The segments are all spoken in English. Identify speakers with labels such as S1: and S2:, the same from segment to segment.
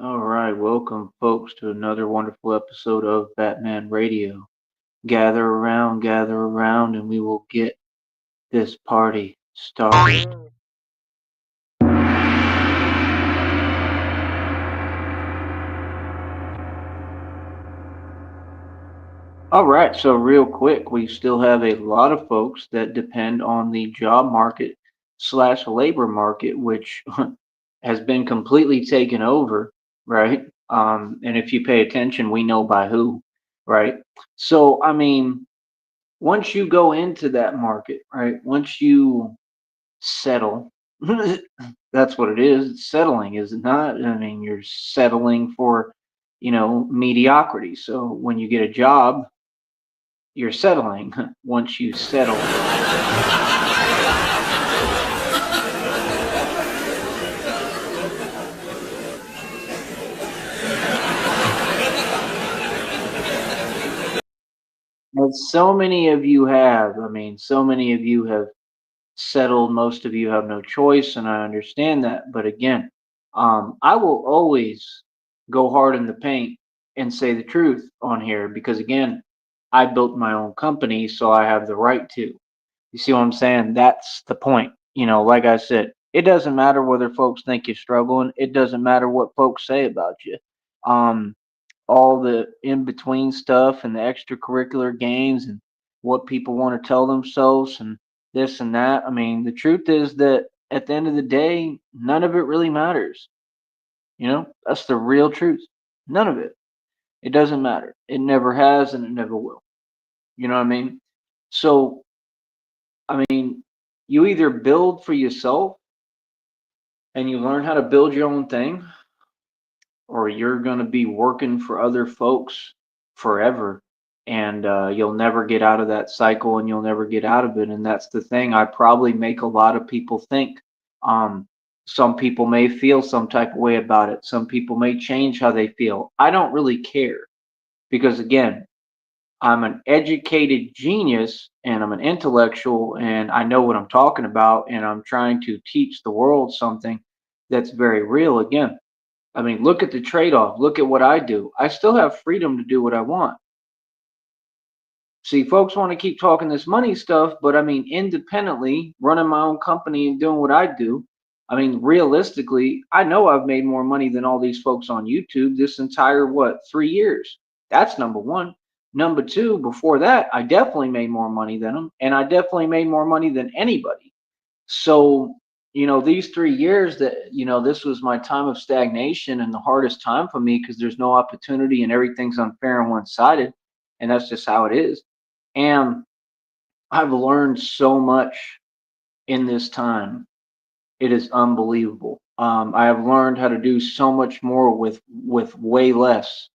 S1: All right, welcome, folks, to another wonderful episode of Batman Radio. Gather around, and we will get this party started. All right, so real quick, we still have a lot of folks that depend on the job market slash labor market, which has been completely taken over, right? And if you pay attention, we know by who, right? So, I mean, once you go into that market, right? Once you settle, that's what it is. It's settling, is it not? I mean, you're settling for, mediocrity. So when you get a job, you're settling. Once you settle, as so many of you have, I mean, so many of you have settled. Most of you have no choice, and I understand that. But again, I will always go hard in the paint and say the truth on here because, again, I built my own company, so I have the right to. You see what I'm saying? That's the point. Like I said, it doesn't matter whether folks think you're struggling. It doesn't matter what folks say about you. Um, all the in between stuff and the extracurricular games and what people want to tell themselves and this and that. I mean, the truth is that at the end of the day, none of it really matters. That's the real truth. None of it. It doesn't matter. It never has and it never will. You know what I mean? So, I mean, you either build for yourself and you learn how to build your own thing, or you're going to be working for other folks forever and you'll never get out of that cycle and you'll never get out of it. And that's the thing. I probably make a lot of people think. um, some people may feel some type of way about it, some people may change how they feel. I don't really care because, again, I'm an educated genius and I'm an intellectual and I know what I'm talking about, and I'm trying to teach the world something that's very real. Again, I mean, look at the trade off. Look at what I do. I still have freedom to do what I want. See, folks want to keep talking this money stuff, but I mean, independently, running my own company and doing what I do, I mean, realistically, I know I've made more money than all these folks on YouTube this entire, what, 3 years. That's number one. Number two, before that, I definitely made more money than them, and I definitely made more money than anybody. So, these 3 years that, this was my time of stagnation and the hardest time for me because there's no opportunity and everything's unfair and one sided. And that's just how it is. And I've learned so much in this time. It is unbelievable. I have learned how to do so much more with way less,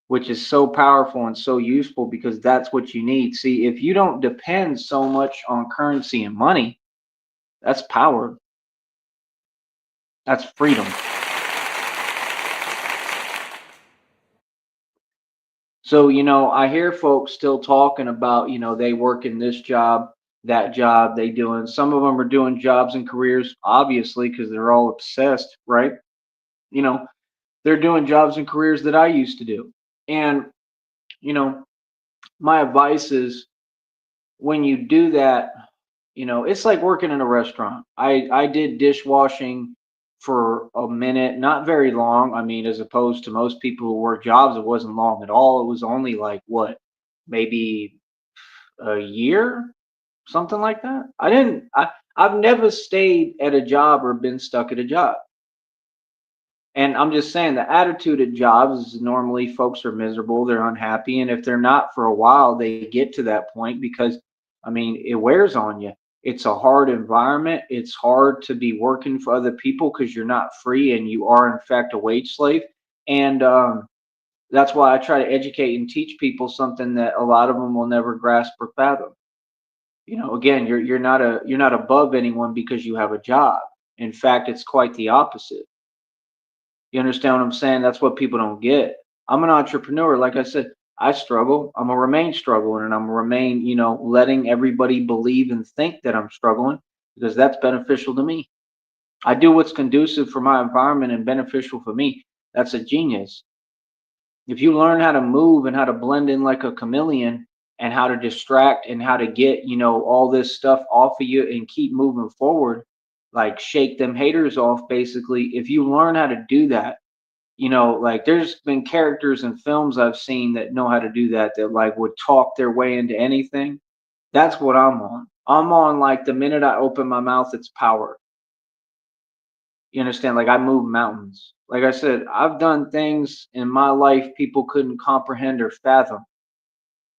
S1: which is so powerful and so useful because that's what you need. See, if you don't depend so much on currency and money, that's power. That's freedom. So, I hear folks still talking about, they work in this job, that job, they doing. Some of them are doing jobs and careers, obviously, because they're all obsessed, right? You know, they're doing jobs and careers that I used to do. And, you know, my advice is when you do that, it's like working in a restaurant. I did dishwashing for a minute, not very long. I mean, as opposed to most people who work jobs, it wasn't long at all. It was only like what, maybe a year, something like that. I've never stayed at a job or been stuck at a job. And I'm just saying the attitude at jobs is normally folks are miserable, they're unhappy, and if they're not for a while, they get to that point because, I mean, it wears on you. It's a hard environment. It's hard to be working for other people because you're not free and you are in fact a wage slave. And that's why I try to educate and teach people something that a lot of them will never grasp or fathom. Again, you're not above anyone because you have a job. In fact, it's quite the opposite. You understand what I'm saying? That's what people don't get. I'm an entrepreneur. Like I said, I struggle. I'm gonna remain struggling, and I'm gonna remain, letting everybody believe and think that I'm struggling because that's beneficial to me. I do what's conducive for my environment and beneficial for me. That's a genius. If you learn how to move and how to blend in like a chameleon and how to distract and how to get, all this stuff off of you and keep moving forward, like shake them haters off basically. If you learn how to do that, like there's been characters in films I've seen that know how to do that, that like would talk their way into anything. That's what I'm on. I'm on like the minute I open my mouth, it's power. You understand? Like I move mountains. Like I said, I've done things in my life people couldn't comprehend or fathom.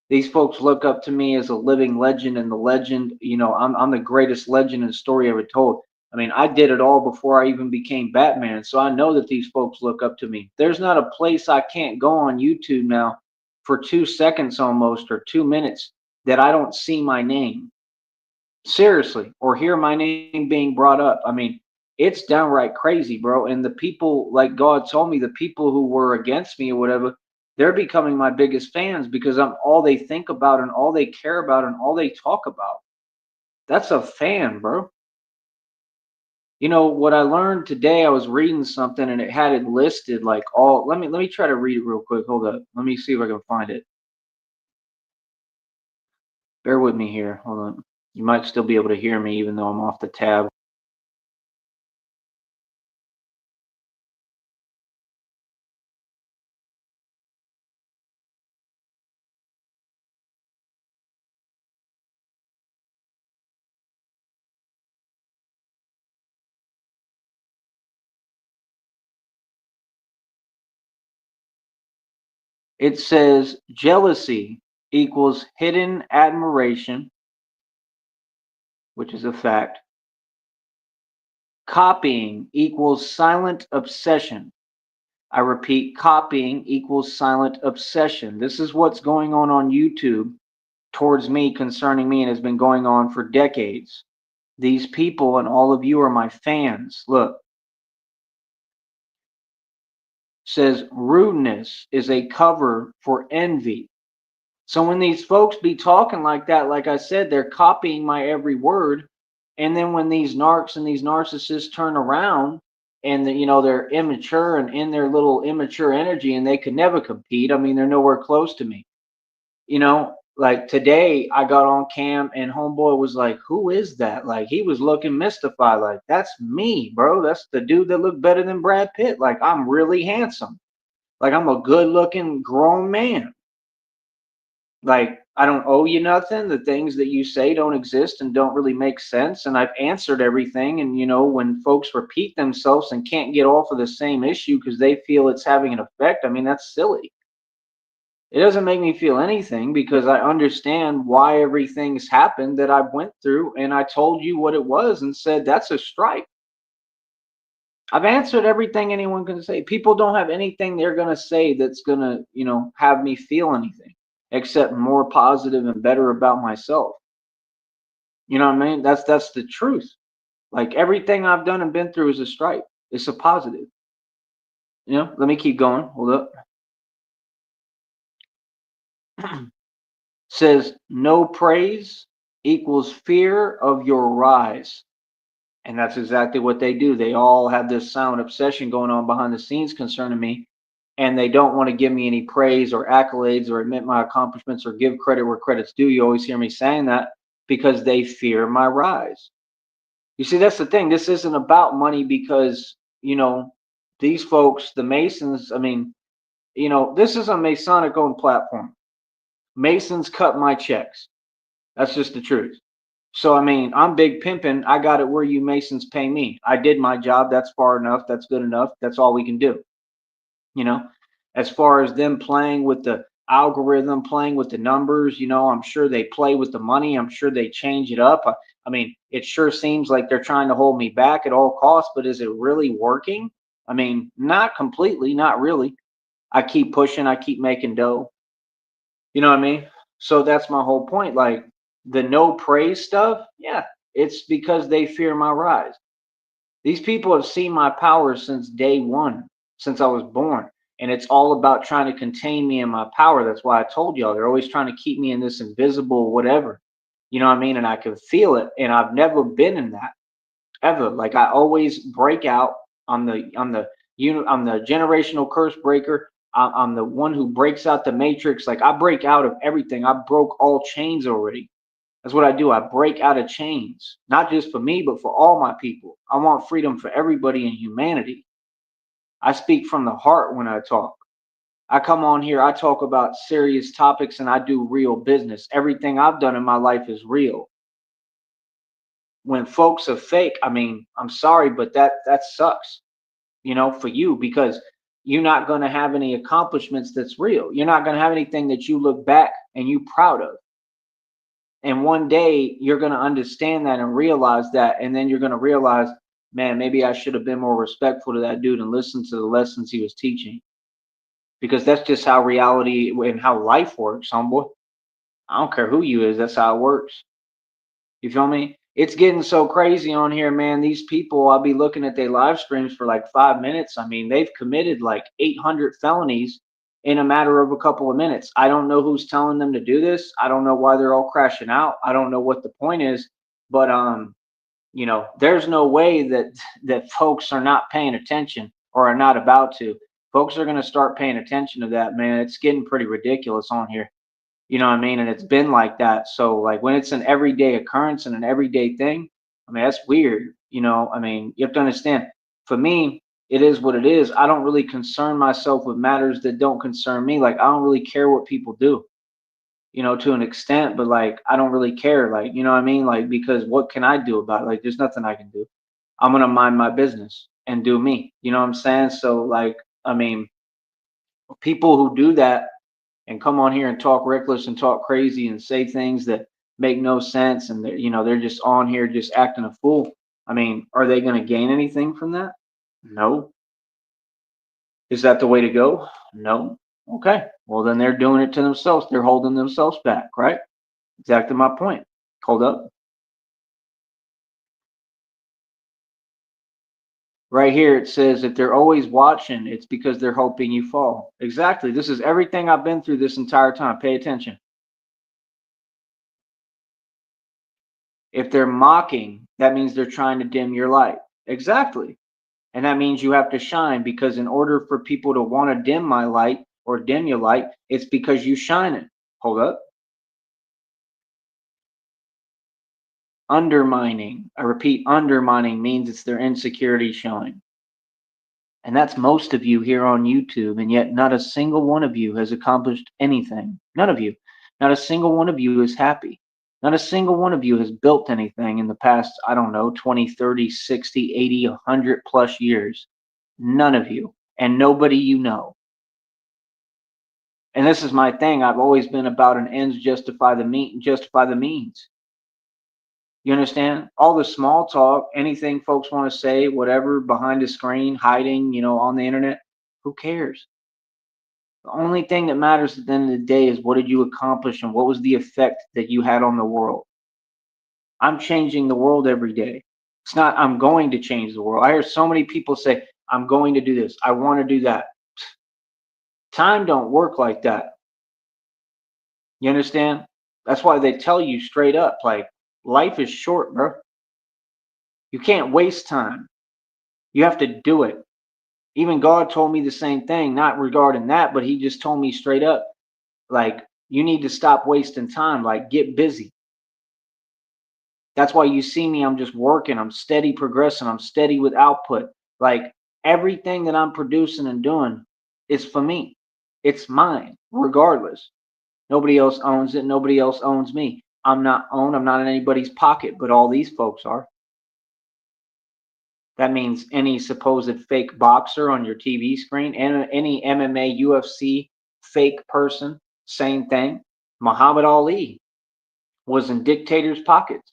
S1: These folks look up to me as a living legend, and the legend, I'm the greatest legend and story ever told. I mean, I did it all before I even became Batman, so I know that these folks look up to me. There's not a place I can't go on YouTube now for 2 seconds almost or 2 minutes that I don't see my name. Seriously, or hear my name being brought up. I mean, it's downright crazy, bro. And the people, like God told me, the people who were against me or whatever, they're becoming my biggest fans because I'm all they think about and all they care about and all they talk about. That's a fan, bro. You know what I learned today? I was reading something and it had it listed like all. Let me try to read it real quick. Hold up. Let me see if I can find it. Bear with me here. Hold on. You might still be able to hear me even though I'm off the tab. It says jealousy equals hidden admiration, which is a fact. Copying equals silent obsession. I repeat, copying equals silent obsession. This is what's going on YouTube towards me, concerning me, and has been going on for decades. These people and all of you are my fans. Look, says rudeness is a cover for envy. So when these folks be talking like that, like I said, they're copying my every word. And then when these narcs and these narcissists turn around and they're immature and in their little immature energy and they could never compete. I mean, they're nowhere close to me. Like today I got on cam and homeboy was like, "Who is that?" Like he was looking mystified, like, "That's me, bro. That's the dude that looked better than Brad Pitt. Like I'm really handsome. Like I'm a good looking grown man. Like I don't owe you nothing. The things that you say don't exist and don't really make sense. And I've answered everything. And when folks repeat themselves and can't get off of the same issue because they feel it's having an effect, I mean, that's silly. It doesn't make me feel anything because I understand why everything's happened that I went through. And I told you what it was and said, that's a strike. I've answered everything anyone can say. People don't have anything they're going to say that's going to, have me feel anything except more positive and better about myself. You know what I mean? That's the truth. Like everything I've done and been through is a stripe. It's a positive. Let me keep going. Hold up. Says no praise equals fear of your rise. And that's exactly what they do. They all have this silent obsession going on behind the scenes concerning me. And they don't want to give me any praise or accolades or admit my accomplishments or give credit where credit's due. You always hear me saying that because they fear my rise. You see, that's the thing. This isn't about money because, these folks, the Masons, I mean, this is a Masonic owned platform. Masons cut my checks. That's just the truth. So, I mean, I'm big pimping. I got it where you Masons pay me. I did my job. That's far enough. That's good enough. That's all we can do. You know, as far as them playing with the algorithm, playing with the numbers, I'm sure they play with the money. I'm sure they change it up. I mean, it sure seems like they're trying to hold me back at all costs, but is it really working? I mean, not completely, not really. I keep pushing, I keep making dough. You know what I mean? So that's my whole point. Like the no praise stuff, yeah, it's because they fear my rise. These people have seen my power since day one, since I was born. And it's all about trying to contain me in my power. That's why I told y'all they're always trying to keep me in this invisible whatever. You know what I mean? And I can feel it. And I've never been in that ever. Like I always break out on the I'm the generational curse breaker. I'm the one who breaks out the matrix. Like I break out of everything. I broke all chains already. That's what I do. I break out of chains, not just for me, but for all my people. I want freedom for everybody in humanity. I speak from the heart when I talk. I come on here, I talk about serious topics and I do real business. Everything I've done in my life is real. When folks are fake, I mean, I'm sorry, but that sucks, for you, because you're not going to have any accomplishments that's real. You're not going to have anything that you look back and you proud of. And one day you're going to understand that and realize that, and then you're going to realize, man, maybe I should have been more respectful to that dude and listened to the lessons he was teaching. Because that's just how reality and how life works, homeboy. I don't care who you is, that's how it works. You feel me? It's getting so crazy on here, man. These people, I'll be looking at their live streams for like 5 minutes. I mean, they've committed like 800 felonies in a matter of a couple of minutes. I don't know who's telling them to do this. I don't know why they're all crashing out. I don't know what the point is, but there's no way that folks are not paying attention or are not about to. Folks are going to start paying attention to that, man. It's getting pretty ridiculous on here. You know what I mean? And it's been like that. So like when it's an everyday occurrence and an everyday thing, I mean, that's weird. I mean, you have to understand, for me, it is what it is. I don't really concern myself with matters that don't concern me. Like I don't really care what people do, to an extent, but like I don't really care. Like, you know what I mean? Like, because what can I do about it? Like there's nothing I can do. I'm gonna mind my business and do me. You know what I'm saying? So like, I mean, people who do that and come on here and talk reckless and talk crazy and say things that make no sense, and they're just on here just acting a fool. I mean, are they going to gain anything from that? No. Is that the way to go? No. Okay, well then they're doing it to themselves. They're holding themselves back, right? Exactly my point. Hold up. Right here it says if they're always watching, it's because they're hoping you fall. Exactly. This is everything I've been through this entire time. Pay attention. If they're mocking, that means they're trying to dim your light. Exactly. And that means you have to shine, because in order for people to want to dim my light or dim your light, it's because you shining. Hold up. Undermining. I repeat, undermining means it's their insecurity showing. And that's most of you here on YouTube, and yet not a single one of you has accomplished anything. None of you. Not a single one of you is happy. Not a single one of you has built anything in the past, I don't know, 20, 30, 60, 80, 100 plus years. None of you. And nobody you know. And this is my thing. I've always been about an ends justify the means. You understand? All the small talk, anything folks want to say, whatever, behind the screen, hiding, on the internet, who cares? The only thing that matters at the end of the day is what did you accomplish and what was the effect that you had on the world. I'm changing the world every day. It's not I'm going to change the world. I hear so many people say, I'm going to do this. I want to do that. Time don't work like that. You understand? That's why they tell you straight up, like, life is short, bro. You can't waste time. You have to do it. Even God told me the same thing, not regarding that, but he just told me straight up, like, you need to stop wasting time, like, get busy. That's why you see me, I'm just working, I'm steady progressing, I'm steady with output. Like, everything that I'm producing and doing is for me. It's mine, regardless. Nobody else owns it. Nobody else owns me. I'm not owned. I'm not in anybody's pocket, but all these folks are. That means any supposed fake boxer on your TV screen, and any MMA, UFC fake person, same thing. Muhammad Ali was in dictators' pockets.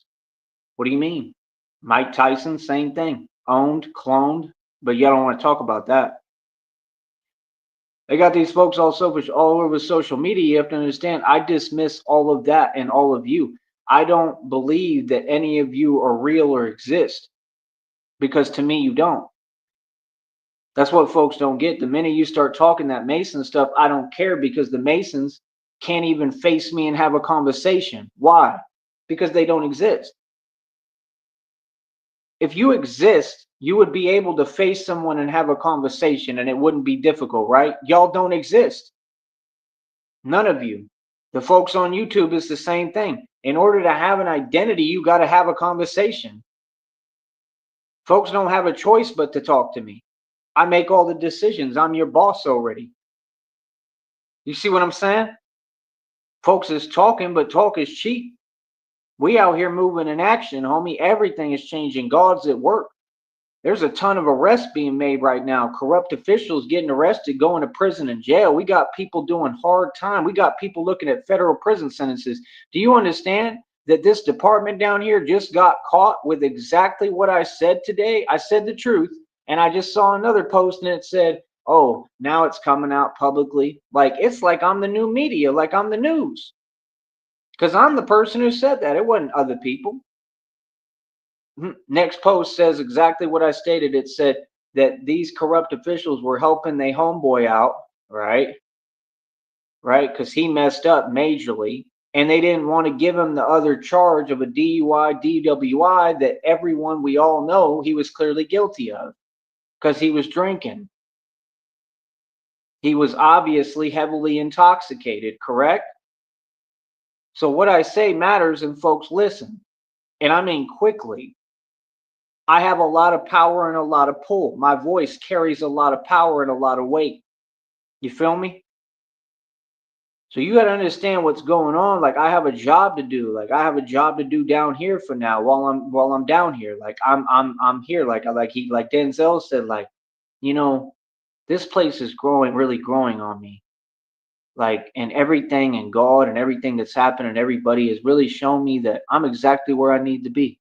S1: What do you mean? Mike Tyson, same thing. Owned, cloned, but y'all don't want to talk about that. They got these folks all selfish all over social media. You have to understand, I dismiss all of that and all of you. I don't believe that any of you are real or exist, because to me, you don't. That's what folks don't get. The minute you start talking that Mason stuff, I don't care, because the Masons can't even face me and have a conversation. Why? Because they don't exist. If you exist, you would be able to face someone and have a conversation and it wouldn't be difficult, right? Y'all don't exist. None of you. The folks on YouTube is the same thing. In order to have an identity, you got to have a conversation. Folks don't have a choice but to talk to me. I make all the decisions. I'm your boss already. You see what I'm saying? Folks is talking, but talk is cheap. We out here moving in action, homie. Everything is changing. God's at work. There's a ton of arrests being made right now. Corrupt officials getting arrested, going to prison and jail. We got people doing hard time. We got people looking at federal prison sentences. Do you understand that this department down here just got caught with exactly what I said today? I said the truth, and I just saw another post and it said, oh, now it's coming out publicly. Like, it's like I'm the new media, like I'm the news. Because I'm the person who said that. It wasn't other people. Next post says exactly what I stated. It said that these corrupt officials were helping their homeboy out, right? Right? Because he messed up majorly. And they didn't want to give him the other charge of a DUI, DWI that everyone we all know he was clearly guilty of because he was drinking. He was obviously heavily intoxicated, correct? So what I say matters and folks listen. And I mean quickly. I have a lot of power and a lot of pull. My voice carries a lot of power and a lot of weight. You feel me? So you got to understand what's going on. Like, I have a job to do. Like, I have a job to do down here for now while I'm down here. Like, I'm here. Like Denzel said, like, you know, this place is really growing on me. Like, and everything and God and everything that's happened and everybody has really shown me that I'm exactly where I need to be.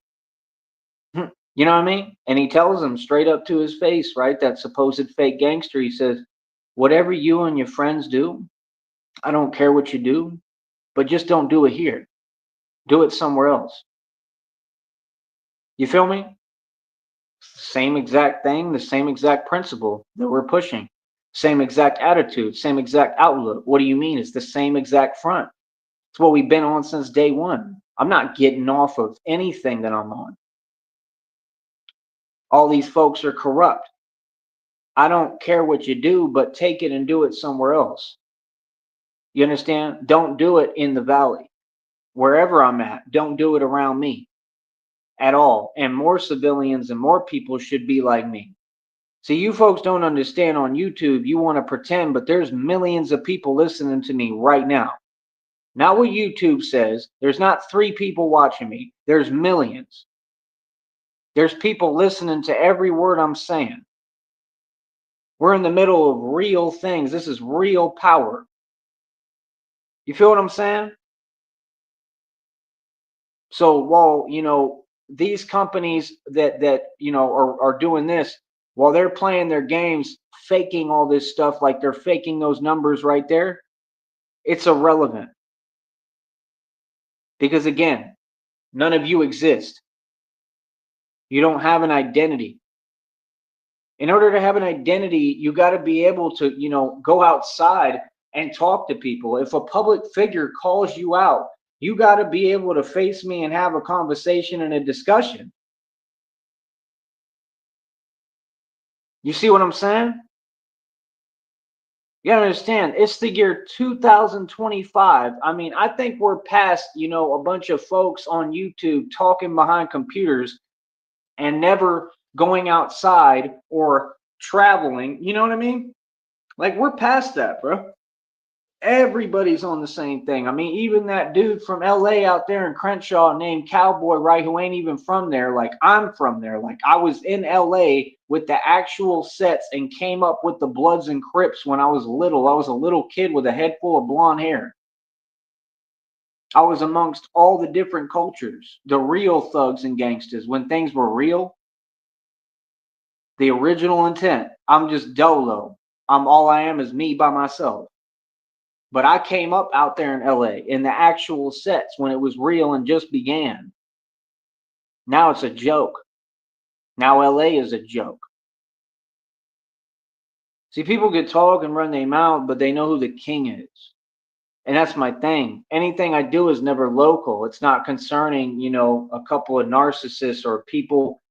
S1: You know what I mean? And he tells him straight up to his face, right? That supposed fake gangster. He says, whatever you and your friends do, I don't care what you do, but just don't do it here. Do it somewhere else. You feel me? Same exact thing, the same exact principle that we're pushing. Same exact attitude, same exact outlook. What do you mean? It's the same exact front. It's what we've been on since day one. I'm not getting off of anything that I'm on. All these folks are corrupt. I don't care what you do, but take it and do it somewhere else. You understand? Don't do it in the valley. Wherever I'm at, don't do it around me at all. And more civilians and more people should be like me. See, you folks don't understand on YouTube. You want to pretend, but there's millions of people listening to me right now. Not what YouTube says. There's not 3 people watching me. There's millions. There's people listening to every word I'm saying. We're in the middle of real things. This is real power. You feel what I'm saying? So while, these companies that are doing this, while they're playing their games, faking all this stuff, like they're faking those numbers right there, it's irrelevant. Because again, none of you exist. You don't have an identity. In order to have an identity, you got to be able to, go outside and talk to people. If a public figure calls you out, you got to be able to face me and have a conversation and a discussion. You see what I'm saying? You gotta understand, it's the year 2025. I mean, I think we're past, a bunch of folks on YouTube talking behind computers and never going outside or traveling. You know what I mean? Like, we're past that, bro. Everybody's on the same thing. I mean, even that dude from LA out there in Crenshaw named Cowboy, right, who ain't even from there. Like, I'm from there. Like, I was in LA with the actual sets and came up with the Bloods and Crips when I was little. I was a little kid with a head full of blonde hair. I was amongst all the different cultures, the real thugs and gangsters, when things were real, the original intent. I'm just Dolo. All I am is me by myself. But I came up out there in LA in the actual sets when it was real and just began. Now it's a joke. Now LA is a joke. See, people can talk and run their mouth, but they know who the king is. And that's my thing. Anything I do is never local. It's not concerning, a couple of narcissists or people,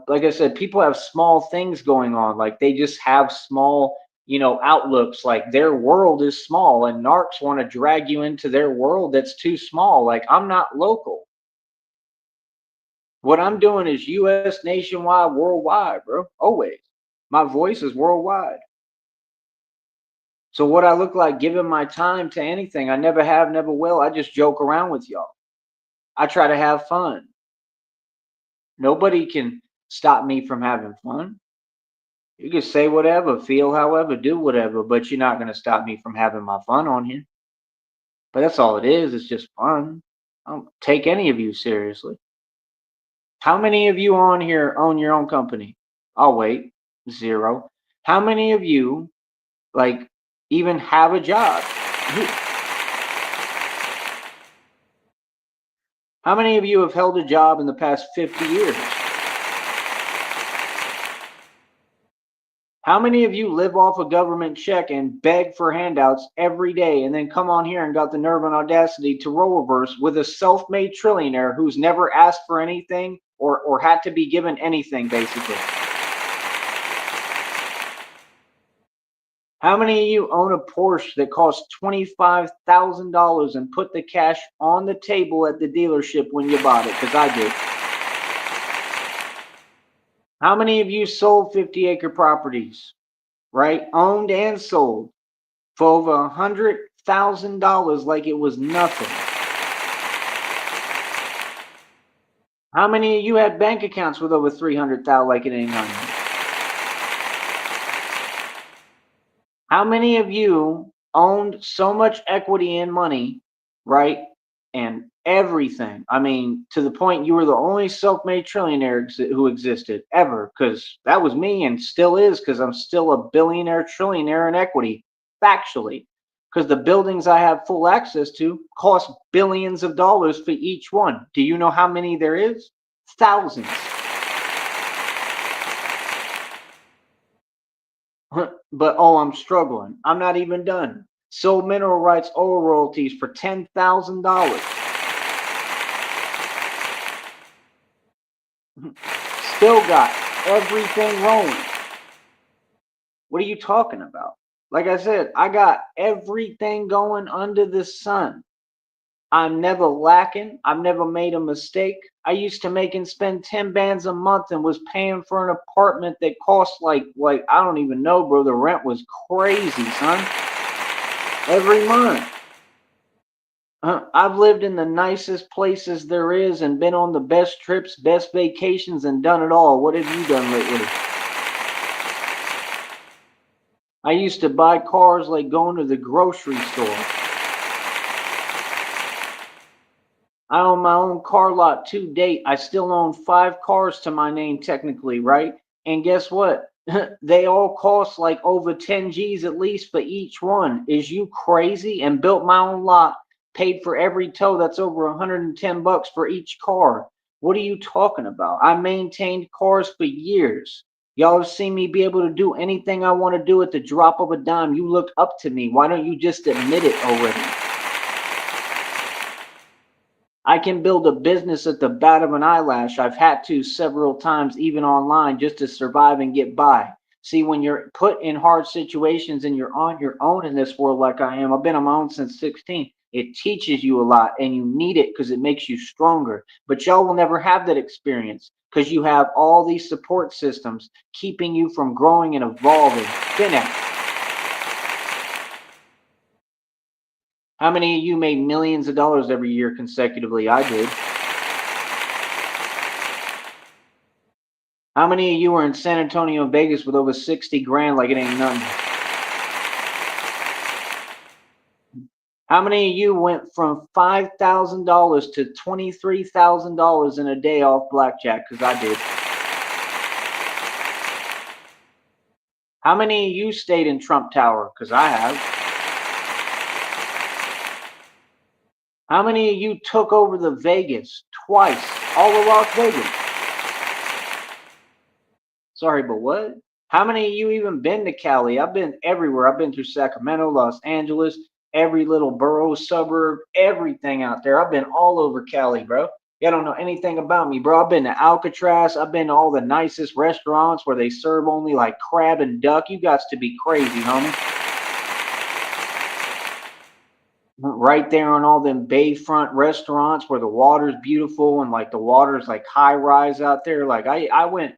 S1: Like I said, people have small things going on. Like they just have small, outlooks. Like their world is small, and narcs want to drag you into their world that's too small. Like I'm not local. What I'm doing is US, nationwide, worldwide, bro. Always. My voice is worldwide. So what I look like giving my time to anything, I never have, never will. I just joke around with y'all. I try to have fun. Nobody can stop me from having fun. You can say whatever, feel however, do whatever, but you're not going to stop me from having my fun on here. But that's all it is. It's just fun. I don't take any of you seriously. How many of you on here own your own company? I'll wait. 0. How many of you, like, even have a job? How many of you have held a job in the past 50 years? How many of you live off a government check and beg for handouts every day and then come on here and got the nerve and audacity to role reverse with a self-made trillionaire who's never asked for anything or had to be given anything, basically? How many of you own a Porsche that costs $25,000 and put the cash on the table at the dealership when you bought it? Because I did. How many of you sold 50-acre properties, right? Owned and sold for over $100,000 like it was nothing? How many of you had bank accounts with over $300,000 like it ain't nothing? How many of you owned so much equity and money, right? And everything. I mean, to the point you were the only self-made trillionaire who existed ever, because that was me and still is, because I'm still a billionaire trillionaire in equity, factually. Because the buildings I have full access to cost billions of dollars for each one. Do you know how many there is? Thousands. But oh, I'm struggling. I'm not even done. Sold mineral rights oil royalties for $10,000. Still got everything rolling. What are you talking about? Like I said, I got everything going under the sun. I'm never lacking. I've never made a mistake. I used to make and spend 10 bands a month and was paying for an apartment that cost like I don't even know, bro. The rent was crazy, son. Every month. I've lived in the nicest places there is and been on the best trips, best vacations, and done it all. What have you done lately? I used to buy cars like going to the grocery store. I own my own car lot to date. I still own 5 cars to my name technically, right? And guess what? They all cost like over 10 G's at least for each one. Is you crazy? And built my own lot, paid for every tow. That's over 110 bucks for each car. What are you talking about? I maintained cars for years. Y'all have seen me be able to do anything I want to do at the drop of a dime. You look up to me. Why don't you just admit it already? I can build a business at the bat of an eyelash. I've had to several times, even online, just to survive and get by. See, when you're put in hard situations and you're on your own in this world like I am, I've been on my own since 16. It teaches you a lot and you need it because it makes you stronger. But y'all will never have that experience because you have all these support systems keeping you from growing and evolving. Finish. How many of you made millions of dollars every year consecutively? I did. How many of you were in San Antonio, Vegas with over 60 grand like it ain't nothing? How many of you went from $5,000 to $23,000 in a day off blackjack? Because I did. How many of you stayed in Trump Tower? Because I have. How many of you took over the Vegas twice? All of Las Vegas. Sorry, but what? How many of you even been to Cali? I've been everywhere. I've been through Sacramento, Los Angeles, every little borough, suburb, everything out there. I've been all over Cali, bro. You don't know anything about me, bro. I've been to Alcatraz. I've been to all the nicest restaurants where they serve only like crab and duck. You got to be crazy, homie. Right there on all them bayfront restaurants where the water's beautiful and like the water's like high rise out there. Like I went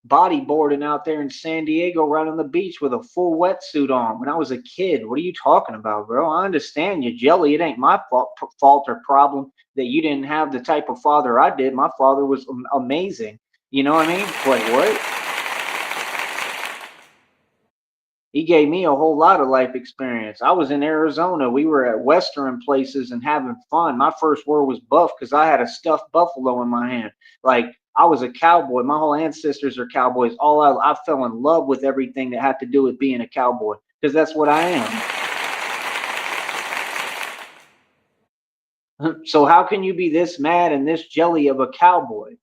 S1: bodyboarding out there in San Diego right on the beach with a full wetsuit on when I was a kid. What are you talking about, bro? I understand you jelly. It ain't my fault or problem that you didn't have the type of father I did. My father was amazing. You know what I mean? Wait, what? He gave me a whole lot of life experience. I was in Arizona. We were at Western places and having fun. My first word was buff because I had a stuffed buffalo in my hand. Like I was a cowboy. My whole ancestors are cowboys. I fell in love with everything that had to do with being a cowboy because that's what I am. So how can you be this mad and this jelly of a cowboy?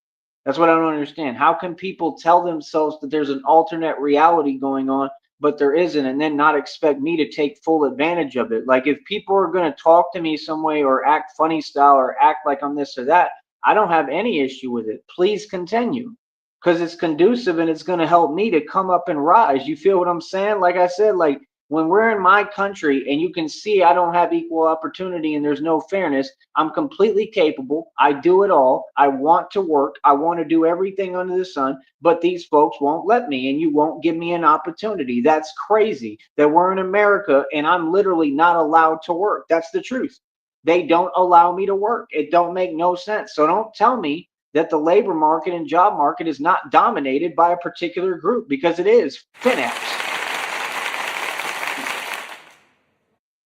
S1: That's what I don't understand. How can people tell themselves that there's an alternate reality going on, but there isn't, and then not expect me to take full advantage of it? Like, if people are going to talk to me some way or act funny style or act like I'm this or that, I don't have any issue with it. Please continue because it's conducive and it's going to help me to come up and rise. You feel what I'm saying? Like I said, like, when we're in my country and you can see I don't have equal opportunity and there's no fairness, I'm completely capable. I do it all. I want to work. I want to do everything under the sun, but these folks won't let me and you won't give me an opportunity. That's crazy that we're in America and I'm literally not allowed to work. That's the truth. They don't allow me to work. It don't make no sense. So don't tell me that the labor market and job market is not dominated by a particular group because it is. FinApps.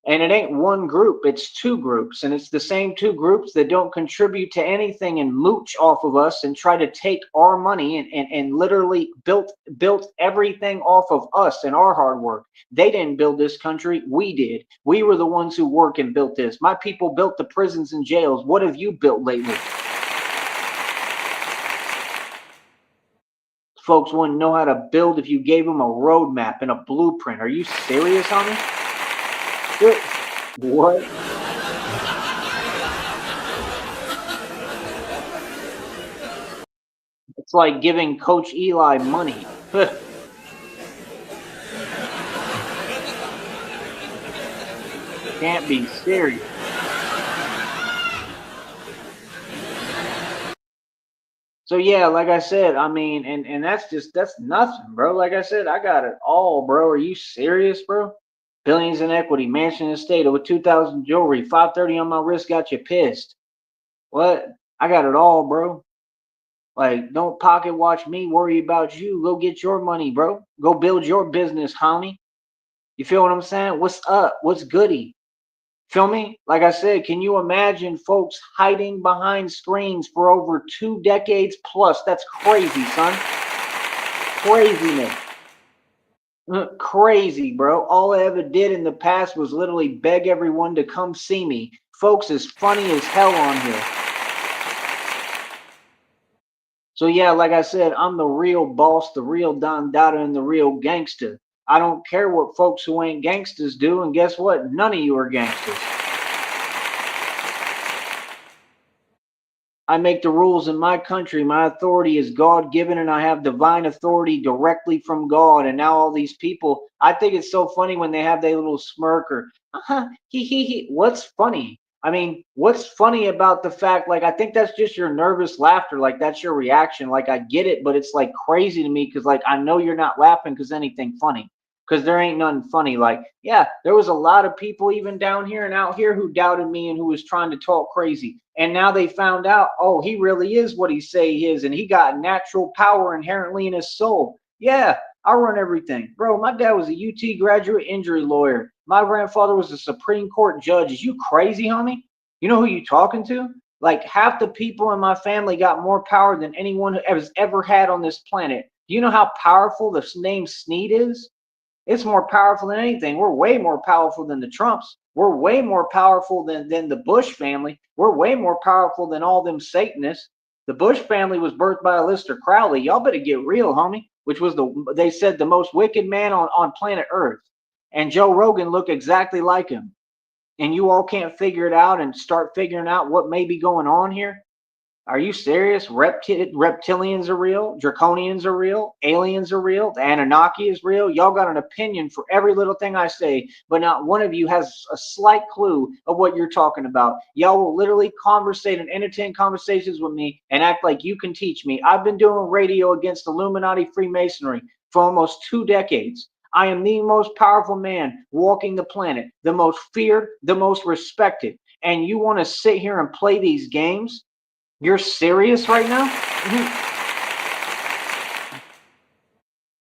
S1: And it ain't one group, it's two groups. And it's the same two groups that don't contribute to anything and mooch off of us and try to take our money and literally built everything off of us and our hard work. They didn't build this country, we did. We were the ones who work and built this. My people built the prisons and jails. What have you built lately? Folks wouldn't know how to build if you gave them a roadmap and a blueprint. Are you serious, homie? What? It's like giving Coach Eli money. Can't be serious. So yeah, like I said, I mean, and that's nothing, bro. Like I said, I got it all, bro. Are you serious, bro? Billions in equity, mansion and estate, over 2,000 jewelry, 530 on my wrist got you pissed. What? I got it all, bro. Like, don't pocket watch me, worry about you. Go get your money, bro. Go build your business, homie. You feel what I'm saying? What's up? What's goody? Feel me? Like I said, can you imagine folks hiding behind screens for over 2 decades plus? That's crazy, son. Craziness. Crazy, bro. All I ever did in the past was literally beg everyone to come see me. Folks is funny as hell on here. So yeah, like I said, I'm the real boss, the real Don Dada, and the real gangster. I don't care what folks who ain't gangsters do, and guess what? None of you are gangsters. I make the rules in my country. My authority is God given, and I have divine authority directly from God. And now all these people, I think it's so funny when they have their little smirk or he. What's funny? I mean, what's funny about the fact? Like, I think that's just your nervous laughter. Like, that's your reaction. Like, I get it, but it's like crazy to me because, like, I know you're not laughing because anything funny. Because there ain't nothing funny. Like, yeah, there was a lot of people even down here and out here who doubted me and who was trying to talk crazy. And now they found out, oh, he really is what he say he is, and he got natural power inherently in his soul. Yeah, I run everything. Bro, my dad was a UT graduate injury lawyer. My grandfather was a Supreme Court judge. Is you crazy, homie? You know who you talking to? Like half the people in my family got more power than anyone who has ever had on this planet. Do you know how powerful the name Sneed is? It's more powerful than anything. We're way more powerful than the Trumps. We're way more powerful than the Bush family. We're way more powerful than all them Satanists. The Bush family was birthed by Aleister Crowley. Y'all better get real, homie. Which was they said the most wicked man on planet Earth. And Joe Rogan looked exactly like him. and you all can't figure it out and start figuring out what may be going on here? Are you serious? Reptilians are real. Draconians are real. Aliens are real. The Anunnaki is real. Y'all got an opinion for every little thing I say, but not one of you has a slight clue of what you're talking about. Y'all will literally conversate and entertain conversations with me and act like you can teach me. I've been doing radio against Illuminati Freemasonry for almost 2 decades. I am the most powerful man walking the planet, the most feared, the most respected. And you want to sit here and play these games? You're serious right now?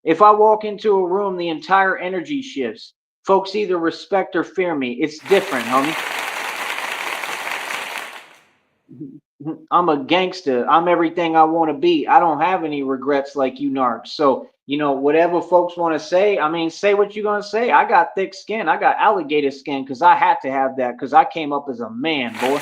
S1: If I walk into a room, the entire energy shifts. Folks either respect or fear me. It's different, homie. I'm a gangster. I'm everything I want to be. I don't have any regrets like you narcs. So, whatever folks want to say, I mean, say what you're going to say. I got thick skin. I got alligator skin because I had to have that because I came up as a man, boy.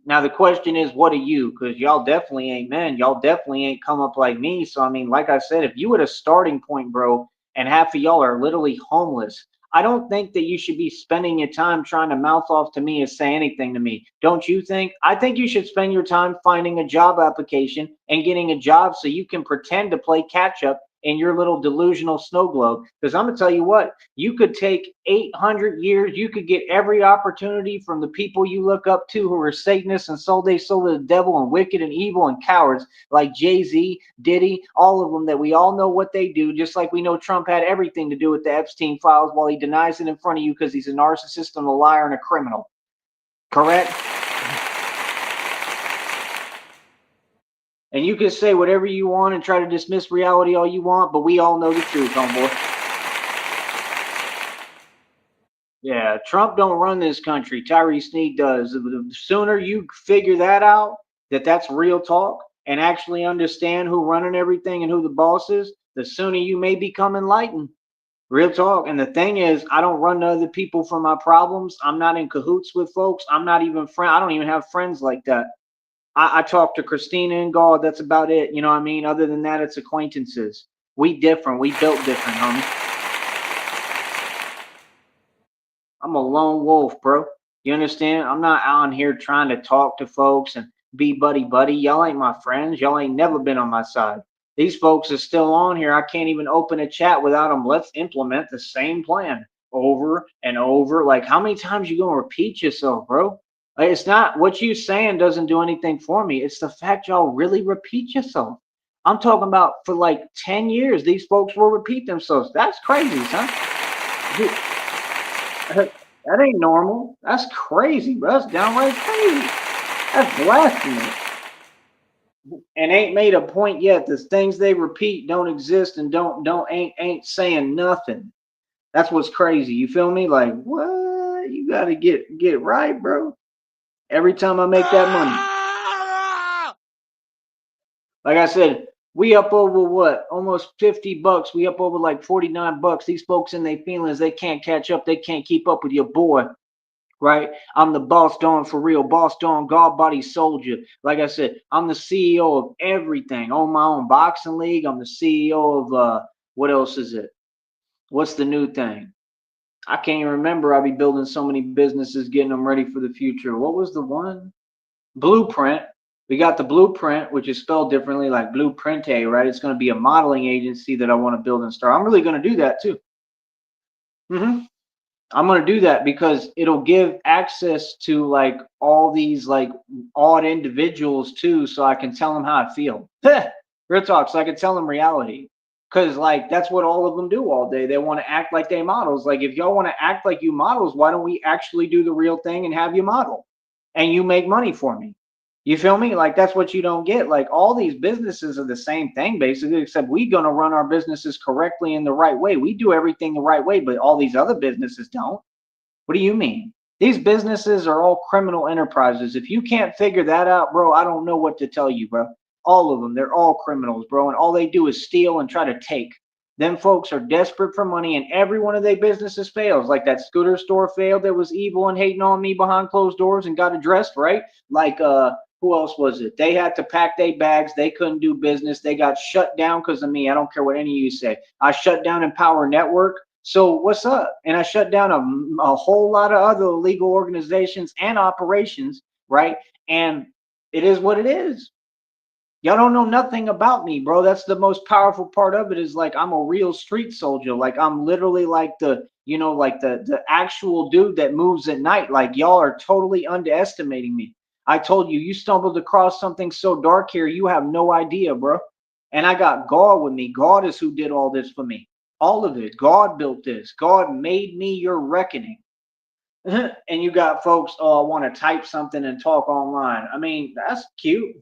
S1: Now the question is, what are you? Because y'all definitely ain't men. Y'all definitely ain't come up like me. So I mean, like I said, if you at a starting point, bro, and half of y'all are literally homeless, I don't think that you should be spending your time trying to mouth off to me or say anything to me. Don't you think? I think you should spend your time finding a job application and getting a job so you can pretend to play catch up in your little delusional snow globe. Because I'm gonna tell you what, you could take 800 years, you could get every opportunity from the people you look up to who are Satanists and sold they sold to the devil and wicked and evil and cowards like Jay-Z, Diddy, all of them that we all know what they do, just like we know Trump had everything to do with the Epstein files while he denies it in front of you because he's a narcissist and a liar and a criminal. Correct? And you can say whatever you want and try to dismiss reality all you want, but we all know the truth, homeboy. Yeah, Trump don't run this country. Tyree Sneed does. The sooner you figure that out, that that's real talk, and actually understand who running everything and who the boss is, the sooner you may become enlightened. Real talk. And the thing is, I don't run to other people for my problems. I'm not in cahoots with folks. I'm not even friend. I don't even have friends like that. I talk to Christina and God. That's about it. You know what I mean? Other than that, it's acquaintances. We different. We built different, homie. I'm a lone wolf, bro. You understand? I'm not on here trying to talk to folks and be buddy buddy. Y'all ain't my friends. Y'all ain't never been on my side. These folks are still on here. I can't even open a chat without them. Let's implement the same plan over and over. Like, how many times you gonna repeat yourself, bro? Like, it's not what you saying doesn't do anything for me. It's the fact y'all really repeat yourself. I'm talking about for like 10 years, these folks will repeat themselves. That's crazy, son. That ain't normal. That's crazy, bro. That's downright crazy. That's blasphemy. And ain't made a point yet. The things they repeat don't exist and don't ain't saying nothing. That's what's crazy. You feel me? Like, what? You gotta get right, bro. Every time I make that money. Like I said, we up over what? Almost $50. We up over like $49. These folks in their feelings, they can't catch up. They can't keep up with your boy. Right? I'm the boss don for real, boss don, God body soldier. Like I said, I'm the CEO of everything. Own my own boxing league. I'm the CEO of what else is it? What's the new thing? I can't even remember. I'll be building so many businesses, getting them ready for the future. What was the one? Blueprint. We got the Blueprint, which is spelled differently, like Blueprinte, right? It's going to be a modeling agency that I want to build and start. I'm really going to do that too. I'm going to do that because it'll give access to like all these like odd individuals too, so I can tell them how I feel. Real talk, so I can tell them reality. Because like that's what all of them do all day. They want to act like they models. Like if y'all want to act like you models, why don't we actually do the real thing and have you model? And you make money for me. You feel me? Like that's what you don't get. Like all these businesses are the same thing basically, except we gonna run our businesses correctly in the right way. We do everything the right way, but all these other businesses don't. What do you mean? These businesses are all criminal enterprises. If you can't figure that out, bro, I don't know what to tell you, bro. All of them, they're all criminals, bro, and all they do is steal and try to take. Them folks are desperate for money, and every one of their businesses fails. Like that scooter store failed that was evil and hating on me behind closed doors and got addressed, right? Like who else was it? They had to pack their bags. They couldn't do business. They got shut down because of me. I don't care what any of you say. I shut down Empower Network. So what's up? And I shut down a whole lot of other illegal organizations and operations, right? And it is what it is. Y'all don't know nothing about me, bro. That's the most powerful part of it, is like I'm a real street soldier. Like I'm literally like like the actual dude that moves at night. Like y'all are totally underestimating me. I told you, you stumbled across something so dark here, you have no idea, bro. And I got God with me. God is who did all this for me. All of it. God built this. God made me your reckoning. And you got folks, oh, I want to type something and talk online. I mean, that's cute.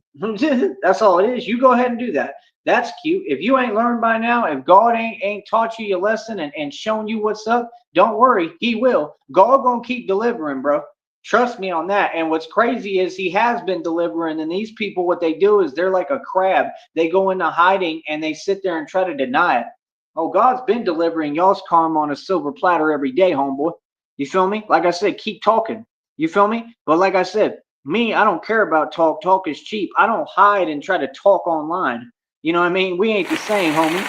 S1: That's all it is. You go ahead and do that. That's cute. If you ain't learned by now, if God ain't taught you your lesson and shown you what's up, don't worry, he will. God gonna keep delivering, bro. Trust me on that. And what's crazy is he has been delivering, and these people, what they do is they're like a crab. They go into hiding and they sit there and try to deny it. Oh, God's been delivering y'all's karma on a silver platter every day, homeboy. You feel me? Like I said, keep talking. You feel me? But like I said, me, I don't care about talk. Talk is cheap. I don't hide and try to talk online. You know what I mean? We ain't the same, homie.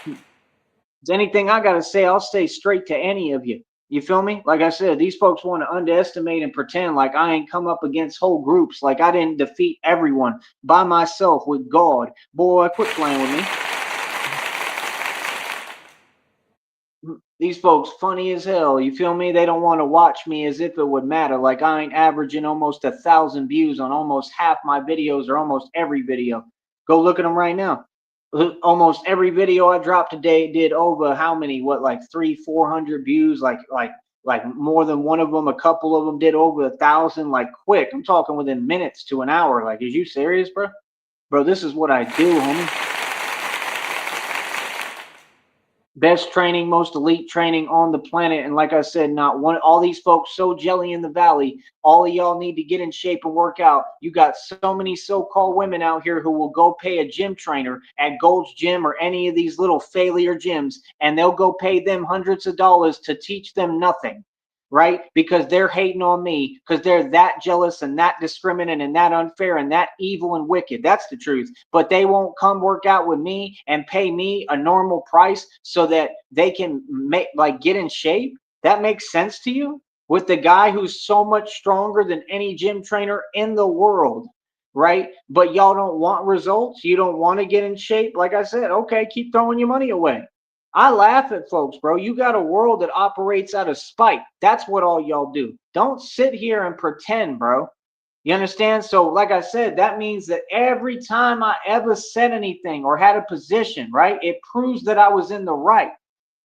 S1: If anything I gotta say, I'll say straight to any of you. You feel me? Like I said, these folks want to underestimate and pretend like I ain't come up against whole groups, like I didn't defeat everyone by myself with God. Boy, quit playing with me. These folks funny as hell. You feel me? They don't want to watch me as if it would matter. Like I ain't averaging almost 1,000 views on almost half my videos or almost every video. Go look at them right now. Almost every video I dropped today did over how many? What, like 300-400 views? Like more than one of them. A couple of them did over 1,000. Like quick. I'm talking within minutes to an hour. Like, is you serious, bro? Bro, this is what I do, homie. Best training, most elite training on the planet. And like I said, not one, all these folks so jelly in the valley. All of y'all need to get in shape and work out. You got so many so-called women out here who will go pay a gym trainer at Gold's Gym or any of these little failure gyms, and they'll go pay them hundreds of dollars to teach them nothing, right? Because they're hating on me, because they're that jealous and that discriminant and that unfair and that evil and wicked. That's the truth. But they won't come work out with me and pay me a normal price so that they can make, like, get in shape. That makes sense to you? With the guy who's so much stronger than any gym trainer in the world, right? But y'all don't want results. You don't want to get in shape. Like I said, okay, keep throwing your money away. I laugh at folks, bro. You got a world that operates out of spite. That's what all y'all do. Don't sit here and pretend, bro. You understand? So, like I said, that means that every time I ever said anything or had a position, right, it proves that I was in the right.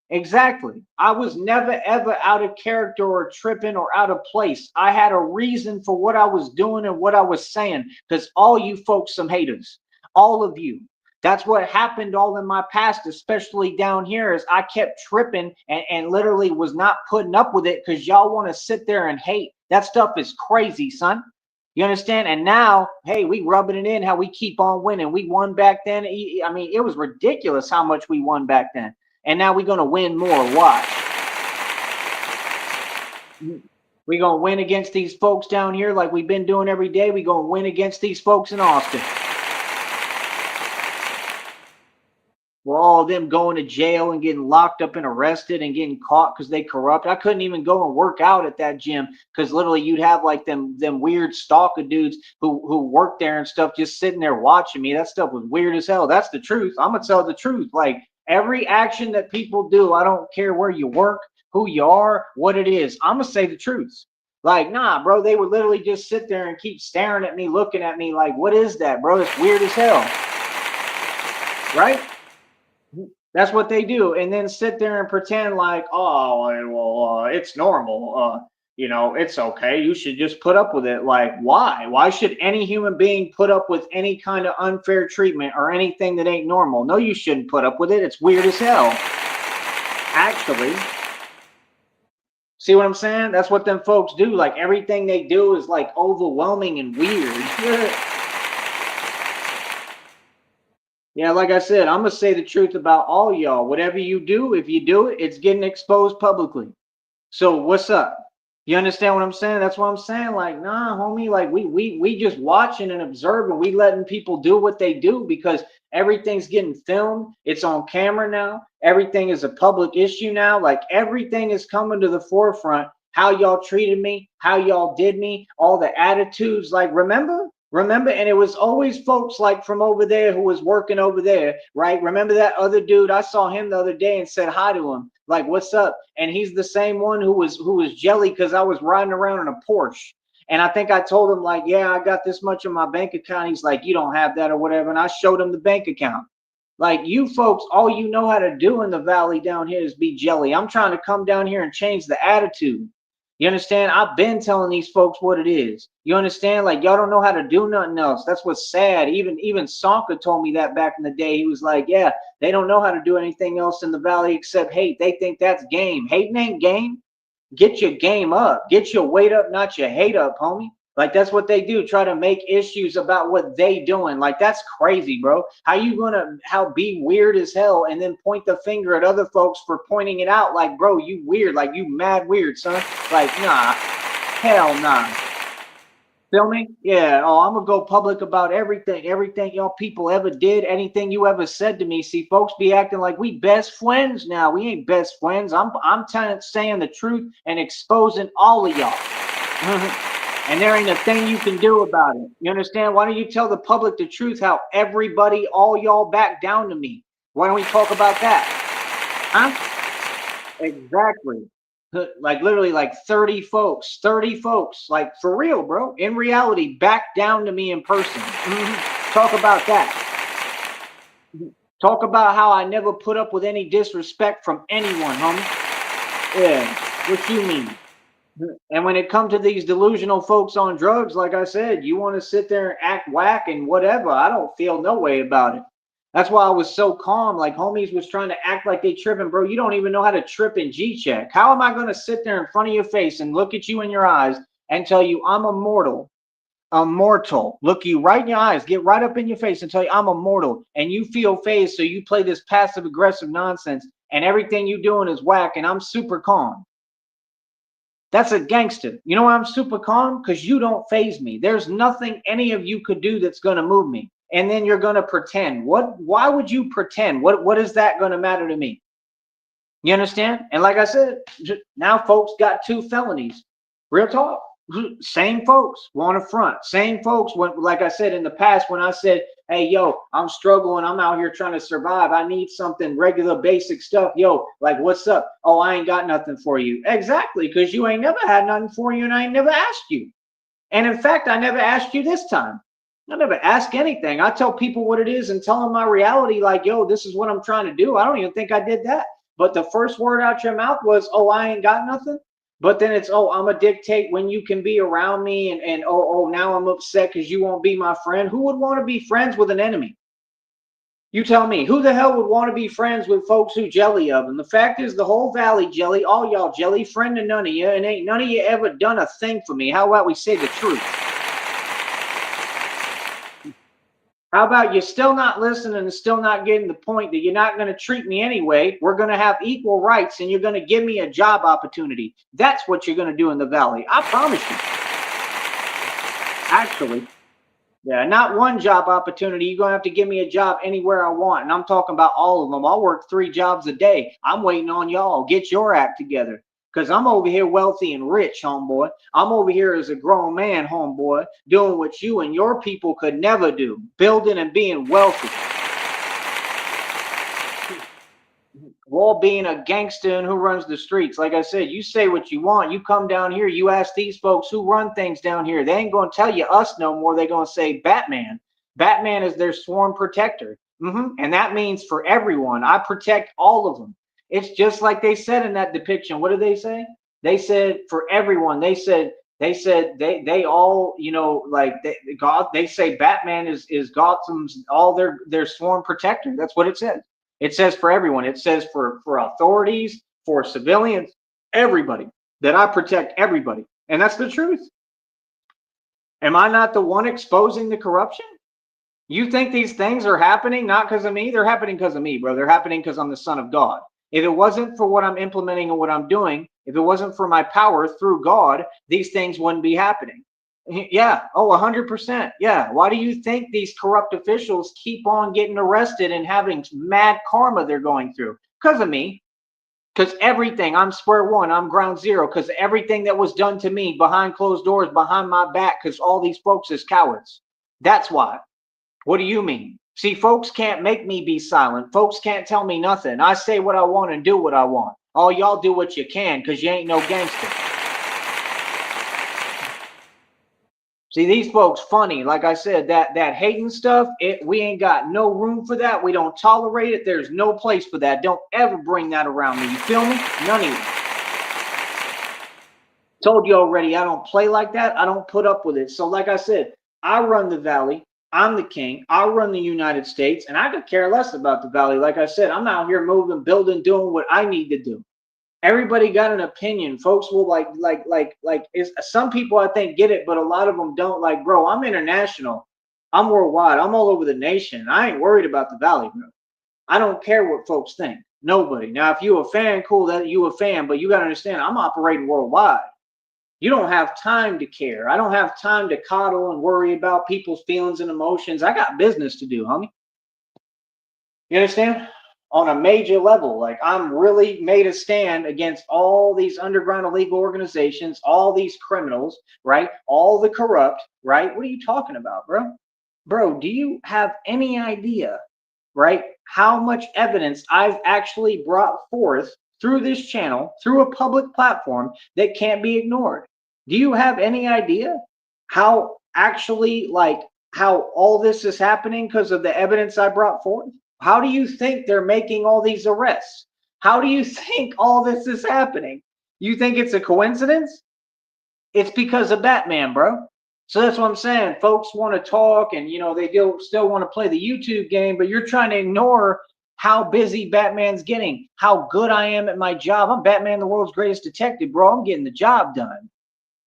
S1: Exactly. I was never ever out of character or tripping or out of place. I had a reason for what I was doing and what I was saying, because all you folks some haters. All of you. That's what happened all in my past, especially down here, is I kept tripping and literally was not putting up with it because y'all want to sit there and hate. That stuff is crazy, son. You understand? And now, hey, we rubbing it in how we keep on winning. We won back then. I mean, it was ridiculous how much we won back then. And now we're going to win more. Watch. We're going to win against these folks down here like we've been doing every day. We're going to win against these folks in Austin. Well, all of them going to jail and getting locked up and arrested and getting caught because they corrupt. I couldn't even go and work out at that gym because literally you'd have like them weird stalker dudes who work there and stuff just sitting there watching me. That stuff was weird as hell. That's the truth. I'm gonna tell the truth. Like every action that people do, I don't care where you work, who you are, what it is. I'm gonna say the truth. Like, nah, bro, they would literally just sit there and keep staring at me, looking at me like, what is that, bro? It's weird as hell. Right? That's what they do, and then sit there and pretend like, oh, well, it's normal. It's okay. You should just put up with it. Like, why? Why should any human being put up with any kind of unfair treatment or anything that ain't normal? No, you shouldn't put up with it. It's weird as hell. Actually, see what I'm saying? That's what them folks do. Like everything they do is like overwhelming and weird. Yeah, like I said, I'm gonna say the truth about all y'all. Whatever you do, if you do it, it's getting exposed publicly. So what's up? You understand what I'm saying? That's what I'm saying. Like, nah, homie, like we just watching and observing. We letting people do what they do because everything's getting filmed. It's on camera now. Everything is a public issue now. Like everything is coming to the forefront. How y'all treated me, how y'all did me, all the attitudes. Like, remember, and it was always folks like from over there who was working over there, right? Remember that other dude? I saw him the other day and said hi to him. Like, what's up? And he's the same one who was jelly because I was riding around in a Porsche. And I think I told him, like, yeah, I got this much in my bank account. He's like, you don't have that or whatever. And I showed him the bank account. Like, you folks, all you know how to do in the valley down here is be jelly. I'm trying to come down here and change the attitude. You understand? I've been telling these folks what it is. You understand? Like, y'all don't know how to do nothing else. That's what's sad. Even Sonka told me that back in the day. He was like, yeah, they don't know how to do anything else in the valley except hate. They think that's game. Hating ain't game. Get your game up. Get your weight up, not your hate up, homie. Like, that's what they do. Try to make issues about what they doing. Like, that's crazy, bro. How you gonna be weird as hell and then point the finger at other folks for pointing it out? Like, bro, you weird. Like, you mad weird, son. Like, nah, hell nah. Feel me? Yeah. Oh, I'm gonna go public about everything y'all people ever did, anything you ever said to me. See, folks be acting like we best friends now. We ain't best friends. I'm saying the truth and exposing all of y'all. And there ain't a thing you can do about it. You understand? Why don't you tell the public the truth? How everybody, all y'all, back down to me? Why don't we talk about that? Huh? Exactly. Like literally like 30 folks, like for real, bro. In reality, back down to me in person. Talk about that. Talk about how I never put up with any disrespect from anyone, homie. Yeah. What you mean? And when it comes to these delusional folks on drugs, like I said, you want to sit there and act whack and whatever. I don't feel no way about it. That's why I was so calm. Like homies was trying to act like they tripping, bro. You don't even know how to trip in G-check. How am I going to sit there in front of your face and look at you in your eyes and tell you I'm immortal, look you right in your eyes, get right up in your face and tell you I'm immortal, and you feel phased, so you play this passive aggressive nonsense, and everything you doing is whack, and I'm super calm. That's a gangster. You know why I'm super calm? Because you don't phase me. There's nothing any of you could do that's going to move me. And then you're going to pretend. Why would you pretend? What is that going to matter to me? You understand? And like I said, now folks got 2 felonies. Real talk. Same folks want to front. Same folks when, like I said in the past, when I said, hey, yo, I'm struggling. I'm out here trying to survive. I need something regular, basic stuff. Yo, like, what's up? Oh, I ain't got nothing for you. Exactly, because you ain't never had nothing for you, and I ain't never asked you. And in fact, I never asked you this time. I never ask anything. I tell people what it is and tell them my reality, like, yo, this is what I'm trying to do. I don't even think I did that. But the first word out your mouth was, oh, I ain't got nothing. But then it's, oh, I'm going to dictate when you can be around me. And oh, now I'm upset because you won't be my friend. Who would want to be friends with an enemy? You tell me, who the hell would want to be friends with folks who jelly of? And the fact is, the whole valley jelly, all y'all jelly, friend to none of you, and ain't none of you ever done a thing for me. How about we say the truth? How about you still not listening and still not getting the point that you're not going to treat me anyway? We're going to have equal rights and you're going to give me a job opportunity. That's what you're going to do in the valley. I promise you. Actually, yeah, not one job opportunity. You're going to have to give me a job anywhere I want. And I'm talking about all of them. I'll work 3 jobs a day. I'm waiting on y'all. Get your act together. Because I'm over here wealthy and rich, homeboy. I'm over here as a grown man, homeboy, doing what you and your people could never do, building and being wealthy. While being a gangster and who runs the streets. Like I said, you say what you want. You come down here, you ask these folks who run things down here. They ain't going to tell you us no more. They're going to say Batman. Batman is their sworn protector. And that means for everyone. I protect all of them. It's just like they said in that depiction. What did they say? They said for everyone. They all, you know, like God, they say Batman is Gotham's all their sworn protector. That's what it says. It says for everyone. It says for authorities, for civilians, everybody, that I protect everybody. And that's the truth. Am I not the one exposing the corruption? You think these things are happening not because of me? They're happening because of me, bro. They're happening because I'm the son of God. If it wasn't for what I'm implementing and what I'm doing, if it wasn't for my power through God, these things wouldn't be happening. Yeah. Oh, 100%. Yeah. Why do you think these corrupt officials keep on getting arrested and having mad karma they're going through? Because of me. Because everything, I'm square one, I'm ground zero. Because everything that was done to me behind closed doors, behind my back, because all these folks is cowards. That's why. What do you mean? See, folks can't make me be silent. Folks can't tell me nothing. I say what I want and do what I want. All y'all do what you can because you ain't no gangster. See, these folks funny. Like I said, that hating stuff, we ain't got no room for that. We don't tolerate it. There's no place for that. Don't ever bring that around me. You feel me? None of you. Told you already, I don't play like that. I don't put up with it. So like I said, I run the valley. I'm the king. I run the United States, and I could care less about the valley. Like I said, I'm out here moving, building, doing what I need to do. Everybody got an opinion. Folks will some people I think get it, but a lot of them don't. Like, bro, I'm international. I'm worldwide. I'm all over the nation. I ain't worried about the valley, bro. I don't care what folks think. Nobody. Now, if you a fan, cool, that you a fan, but you got to understand, I'm operating worldwide. You don't have time to care. I don't have time to coddle and worry about people's feelings and emotions. I got business to do, homie. You understand? On a major level, like I'm really made a stand against all these underground illegal organizations, all these criminals, right? All the corrupt, right? What are you talking about, bro? Bro, do you have any idea, right, how much evidence I've actually brought forth through this channel, through a public platform that can't be ignored? Do you have any idea how actually, like, how all this is happening because of the evidence I brought forth? How do you think they're making all these arrests? How do you think all this is happening? You think it's a coincidence? It's because of Batman, bro. So that's what I'm saying. Folks want to talk and, they still want to play the YouTube game, but you're trying to ignore how busy Batman's getting, how good I am at my job. I'm Batman, the world's greatest detective, bro. I'm getting the job done.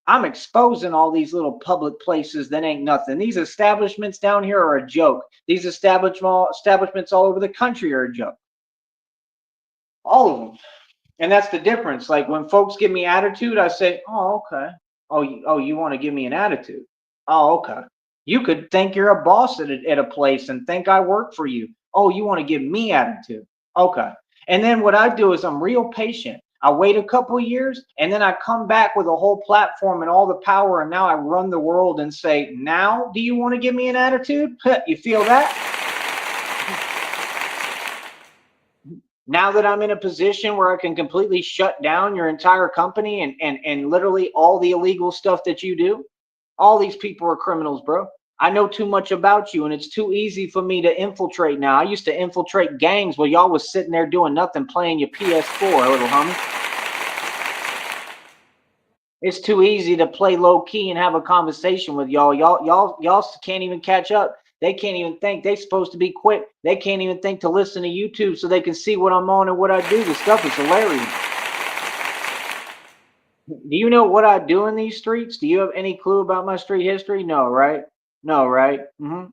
S1: I'm exposing all these little public places that ain't nothing. These establishments down here are a joke. These establishments all over the country are a joke. All of them. And that's the difference. Like when folks give me attitude, I say, oh, okay. Oh, you want to give me an attitude? Oh, okay. You could think you're a boss at a place and think I work for you. Oh, you want to give me attitude? Okay. And then what I do is I'm real patient. I wait a couple of years and then I come back with a whole platform and all the power. And now I run the world and say, now do you want to give me an attitude? You feel that? Now that I'm in a position where I can completely shut down your entire company and literally all the illegal stuff that you do, all these people are criminals, bro. I know too much about you and it's too easy for me to infiltrate now. I used to infiltrate gangs while y'all was sitting there doing nothing, playing your PS4, little homie. It's too easy to play low key and have a conversation with y'all. Y'all can't even catch up. They can't even think. They supposed to be quick. They can't even think to listen to YouTube so they can see what I'm on and what I do. The stuff is hilarious. Do you know what I do in these streets? Do you have any clue about my street history? No, right? No, right?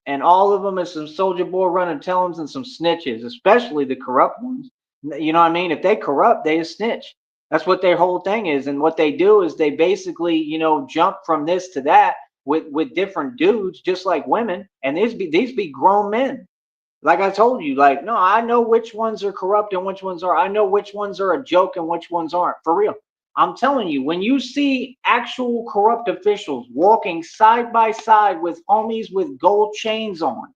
S1: And all of them is some soldier boy running tellings and some snitches, especially the corrupt ones. You know what I mean? If they corrupt, they a snitch. That's what their whole thing is. And what they do is they basically, jump from this to that with different dudes, just like women. And these be grown men. Like I told you, like, no, I know which ones are corrupt and which ones are. I know which ones are a joke and which ones aren't. For real. I'm telling you, when you see actual corrupt officials walking side by side with homies with gold chains on,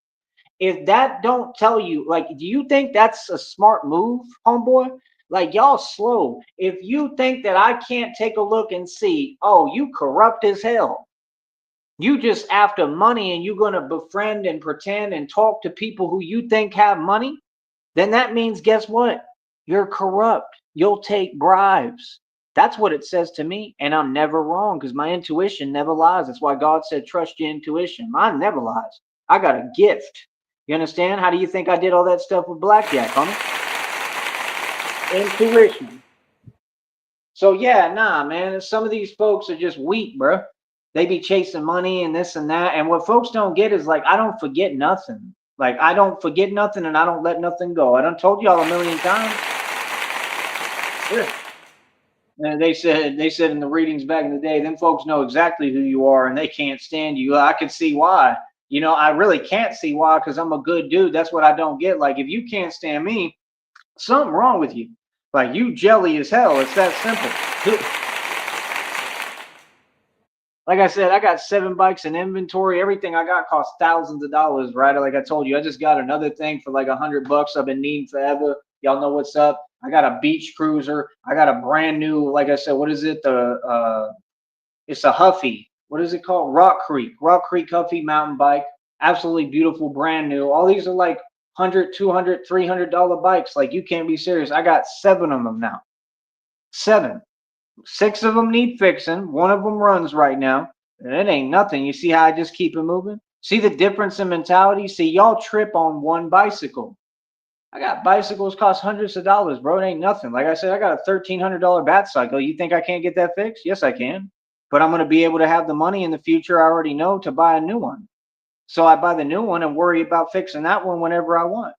S1: if that don't tell you, like, do you think that's a smart move, homeboy? Like, y'all slow. If you think that I can't take a look and see, oh, you corrupt as hell. You just after money and you're going to befriend and pretend and talk to people who you think have money, then that means, guess what? You're corrupt. You'll take bribes. That's what it says to me. And I'm never wrong because my intuition never lies. That's why God said, trust your intuition. Mine never lies. I got a gift. You understand? How do you think I did all that stuff with Blackjack, homie? Intuition. So yeah, nah, man. Some of these folks are just weak, bro. They be chasing money and this and that. And what folks don't get is like, I don't forget nothing. Like I don't forget nothing and I don't let nothing go. I done told y'all a million times. Yeah. And they said in the readings back in the day, them folks know exactly who you are and they can't stand you. I can see why. I really can't see why because I'm a good dude. That's what I don't get. Like if you can't stand me, something wrong with you. Like you jelly as hell. It's that simple. Like I said, I got 7 bikes in inventory. Everything I got costs thousands of dollars, right? Like I told you, I just got another thing for like $100 I've been needing forever. Y'all know what's up. I got a beach cruiser. I got a brand new, like I said, what is it? It's a Huffy. What is it called? Rock Creek Huffy mountain bike. Absolutely beautiful, brand new. All these are like 100, 200, $300 bikes. Like you can't be serious. I got 7 of them now. 7. 6 of them need fixing. One of them runs right now. And it ain't nothing. You see how I just keep it moving? See the difference in mentality? See, y'all trip on one bicycle. I got bicycles cost hundreds of dollars, bro. It ain't nothing. Like I said, I got a $1,300 bat cycle. You think I can't get that fixed? Yes, I can. But I'm going to be able to have the money in the future, I already know, to buy a new one. So I buy the new one and worry about fixing that one whenever I want.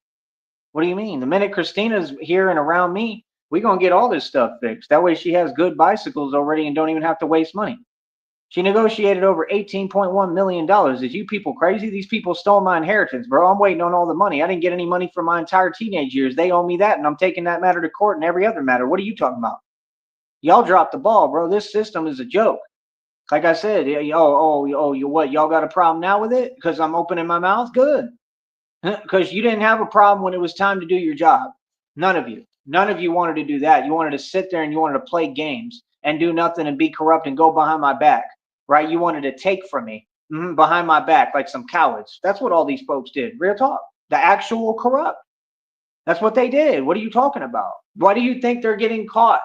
S1: What do you mean? The minute Christina's here and around me, we gonna get all this stuff fixed. That way she has good bicycles already and don't even have to waste money. She negotiated over $18.1 million. Is you people crazy? These people stole my inheritance, bro. I'm waiting on all the money. I didn't get any money for my entire teenage years. They owe me that, and I'm taking that matter to court and every other matter. What are you talking about? Y'all dropped the ball, bro. This system is a joke. Like I said, you what? Y'all got a problem now with it? Because I'm opening my mouth? Good. Because you didn't have a problem when it was time to do your job. None of you. None of you wanted to do that. You wanted to sit there and you wanted to play games and do nothing and be corrupt and go behind my back, right? You wanted to take from me behind my back like some cowards. That's what all these folks did. Real talk. The actual corrupt. That's what they did. What are you talking about? Why do you think they're getting caught?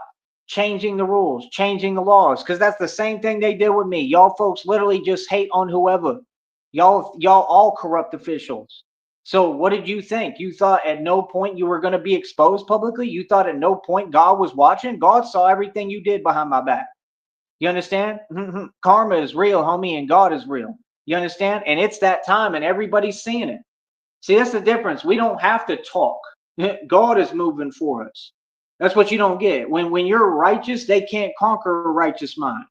S1: Changing the rules, changing the laws, because that's the same thing they did with me. Y'all folks literally just hate on whoever. Y'all all corrupt officials. So what did you think? You thought at no point you were going to be exposed publicly? You thought at no point God was watching? God saw everything you did behind my back. You understand? Karma is real, homie, and God is real. You understand? And it's that time and everybody's seeing it. See, that's the difference. We don't have to talk. God is moving for us. That's what you don't get. When you're righteous, they can't conquer a righteous mind.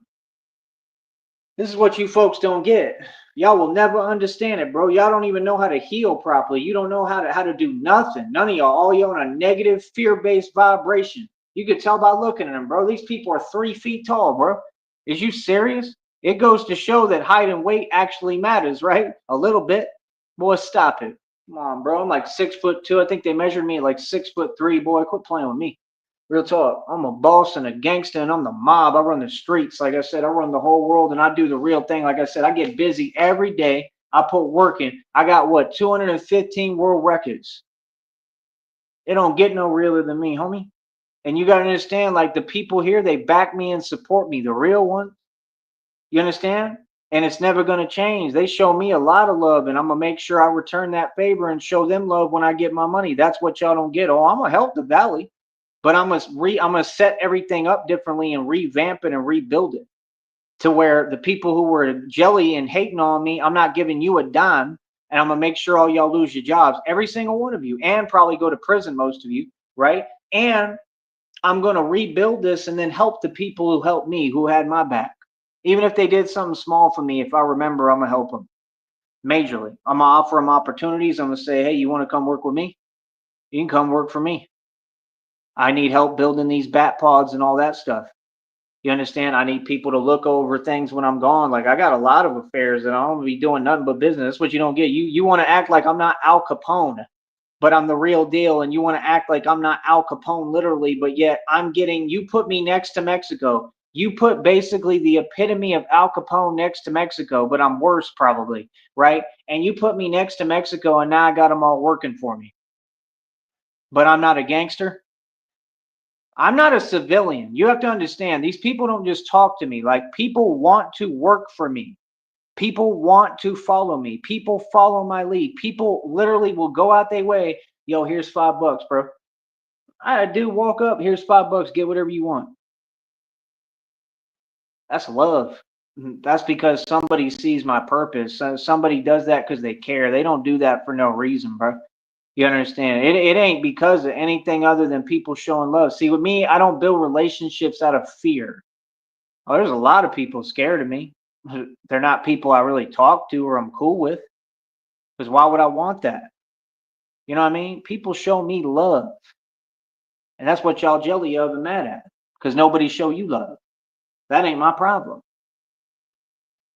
S1: This is what you folks don't get. Y'all will never understand it, bro. Y'all don't even know how to heal properly. You don't know how to do nothing. None of y'all. All y'all on a negative, fear-based vibration. You could tell by looking at them, bro. These people are 3 feet tall, bro. Is you serious? It goes to show that height and weight actually matters, right? A little bit. Boy, stop it. Come on, bro. I'm like 6'2". I think they measured me at like 6'3". Boy, quit playing with me. Real talk. I'm a boss and a gangster and I'm the mob. I run the streets. Like I said, I run the whole world and I do the real thing. Like I said, I get busy every day. I put work in. I got what, 215 world records. It don't get no realer than me, homie. And you got to understand, like the people here, they back me and support me, the real one. You understand? And it's never going to change. They show me a lot of love and I'm going to make sure I return that favor and show them love when I get my money. That's what y'all don't get. Oh, I'm going to help the valley. But I'm gonna set everything up differently and revamp it and rebuild it to where the people who were jelly and hating on me, I'm not giving you a dime, and I'm gonna make sure all y'all lose your jobs, every single one of you, and probably go to prison, most of you, right? And I'm gonna rebuild this and then help the people who helped me, who had my back, even if they did something small for me. If I remember, I'm gonna help them majorly. I'm gonna offer them opportunities. I'm gonna say, hey, you want to come work with me? You can come work for me. I need help building these bat pods and all that stuff. You understand? I need people to look over things when I'm gone. Like I got a lot of affairs and I don't be doing nothing but business. That's what you don't get. You want to act like I'm not Al Capone, but I'm the real deal. And you want to act like I'm not Al Capone literally, but yet you put me next to Mexico. You put basically the epitome of Al Capone next to Mexico, but I'm worse probably, right? And you put me next to Mexico and now I got them all working for me. But I'm not a gangster. I'm not a civilian. You have to understand, these people don't just talk to me. Like, people want to work for me. People want to follow me. People follow my lead. People literally will go out their way. Yo, here's $5, bro. I do walk up. Here's $5. Get whatever you want. That's love. That's because somebody sees my purpose. Somebody does that because they care. They don't do that for no reason, bro. You understand? It ain't because of anything other than people showing love. See, with me, I don't build relationships out of fear. Oh, there's a lot of people scared of me. They're not people I really talk to or I'm cool with. Because why would I want that? You know what I mean? People show me love. And that's what y'all jelly of and mad at. Because nobody show you love. That ain't my problem.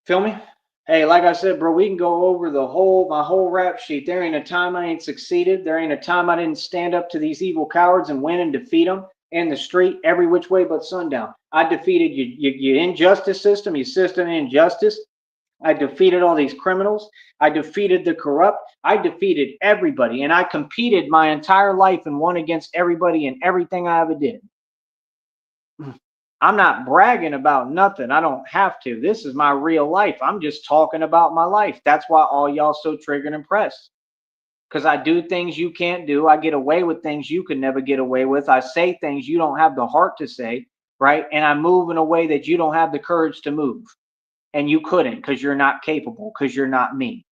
S1: Feel me? Hey, like I said, bro, we can go over my whole rap sheet. There ain't a time I ain't succeeded. There ain't a time I didn't stand up to these evil cowards and win and defeat them in the street every which way but sundown. I defeated your injustice system, your system of injustice. I defeated all these criminals. I defeated the corrupt. I defeated everybody. And I competed my entire life and won against everybody and everything I ever did. I'm not bragging about nothing. I don't have to. This is my real life. I'm just talking about my life. That's why all y'all so triggered and pressed. Because I do things you can't do. I get away with things you could never get away with. I say things you don't have the heart to say, right? And I move in a way that you don't have the courage to move. And you couldn't because you're not capable, because you're not me.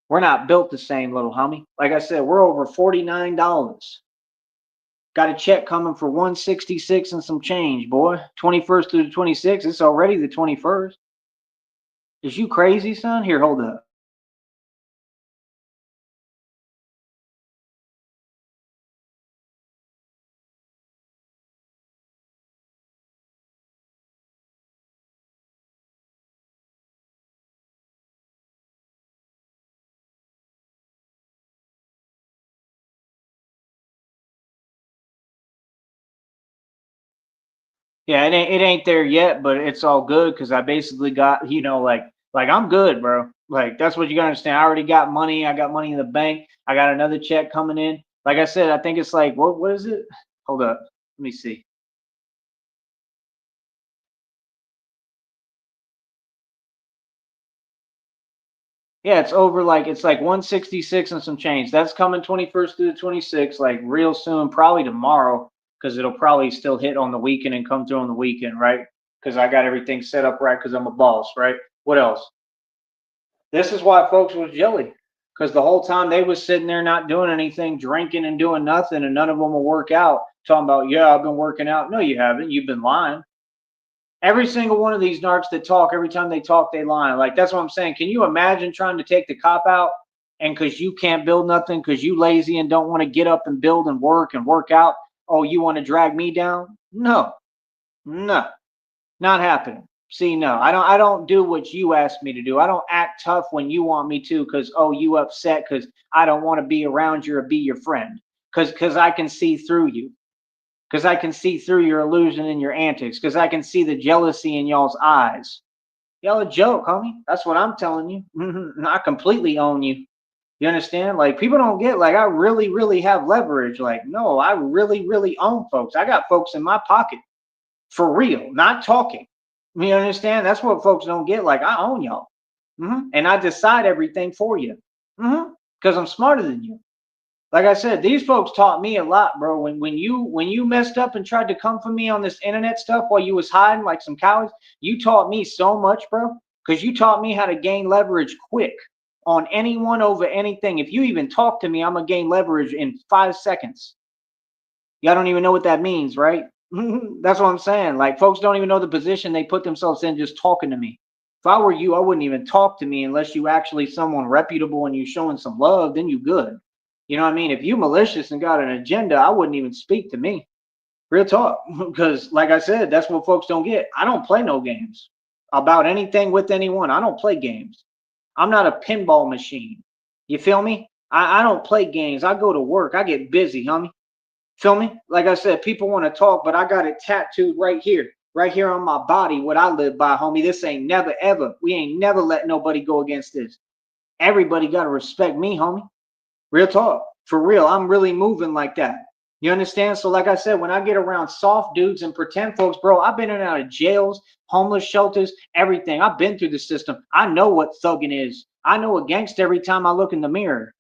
S1: We're not built the same, little homie. Like I said, we're over $49. Got a check coming for 166 and some change, boy. 21st through the 26th. It's already the 21st. Is you crazy, son? Here, hold up. Yeah, it ain't there yet, but it's all good because I basically got, like I'm good, bro. Like that's what you gotta understand. I already got money. I got money in the bank. I got another check coming in. Like I said, I think it's like what is it? Hold up. Let me see. Yeah, it's like 166 and some change. That's coming 21st through the 26th, like real soon, probably tomorrow, because it'll probably still hit on the weekend and come through on the weekend, right? Because I got everything set up right because I'm a boss, right? What else? This is why folks was jelly. Because the whole time they was sitting there not doing anything, drinking and doing nothing, and none of them will work out. Talking about, yeah, I've been working out. No, you haven't. You've been lying. Every single one of these narcs that talk, every time they talk, they lie. Like that's what I'm saying. Can you imagine trying to take the cop out and because you can't build nothing, because you lazy and don't want to get up and build and work out? Oh, you want to drag me down? No, no, not happening. See, no, I don't do what you asked me to do. I don't act tough when you want me to because oh, you upset because I don't want to be around you or be your friend. Because I can see through you, because I can see through your illusion and your antics, because I can see the jealousy in y'all's eyes. Y'all a joke, homie. That's what I'm telling you. I completely own you. You understand? Like people don't get like I really, really have leverage. Like, no, I really, really own folks. I got folks in my pocket for real, not talking. You understand? That's what folks don't get. Like I own y'all. And I decide everything for you. Because I'm smarter than you. Like I said, these folks taught me a lot, bro. When you messed up and tried to come for me on this internet stuff while you was hiding like some cowards, you taught me so much, bro. Because you taught me how to gain leverage quick on anyone over anything. If you even talk to me, I'm gonna gain leverage in 5 seconds. Y'all don't even know what that means, right? That's what I'm saying. Like folks don't even know the position they put themselves in just talking to me. If I were you, I wouldn't even talk to me unless you actually someone reputable and you showing some love, then you good. You know what I mean? If you malicious and got an agenda, I wouldn't even speak to me. Real talk. Because like I said, that's what folks don't get. I don't play no games about anything with anyone. I don't play games. I'm not a pinball machine. You feel me? I don't play games. I go to work. I get busy, homie. Feel me? Like I said, people want to talk, but I got it tattooed right here on my body, what I live by, homie. This ain't never, ever. We ain't never let nobody go against this. Everybody got to respect me, homie. Real talk. For real. I'm really moving like that. You understand? So, like I said, when I get around soft dudes and pretend folks, bro, I've been in and out of jails, homeless shelters, everything. I've been through the system. I know what thugging is. I know a gangster every time I look in the mirror.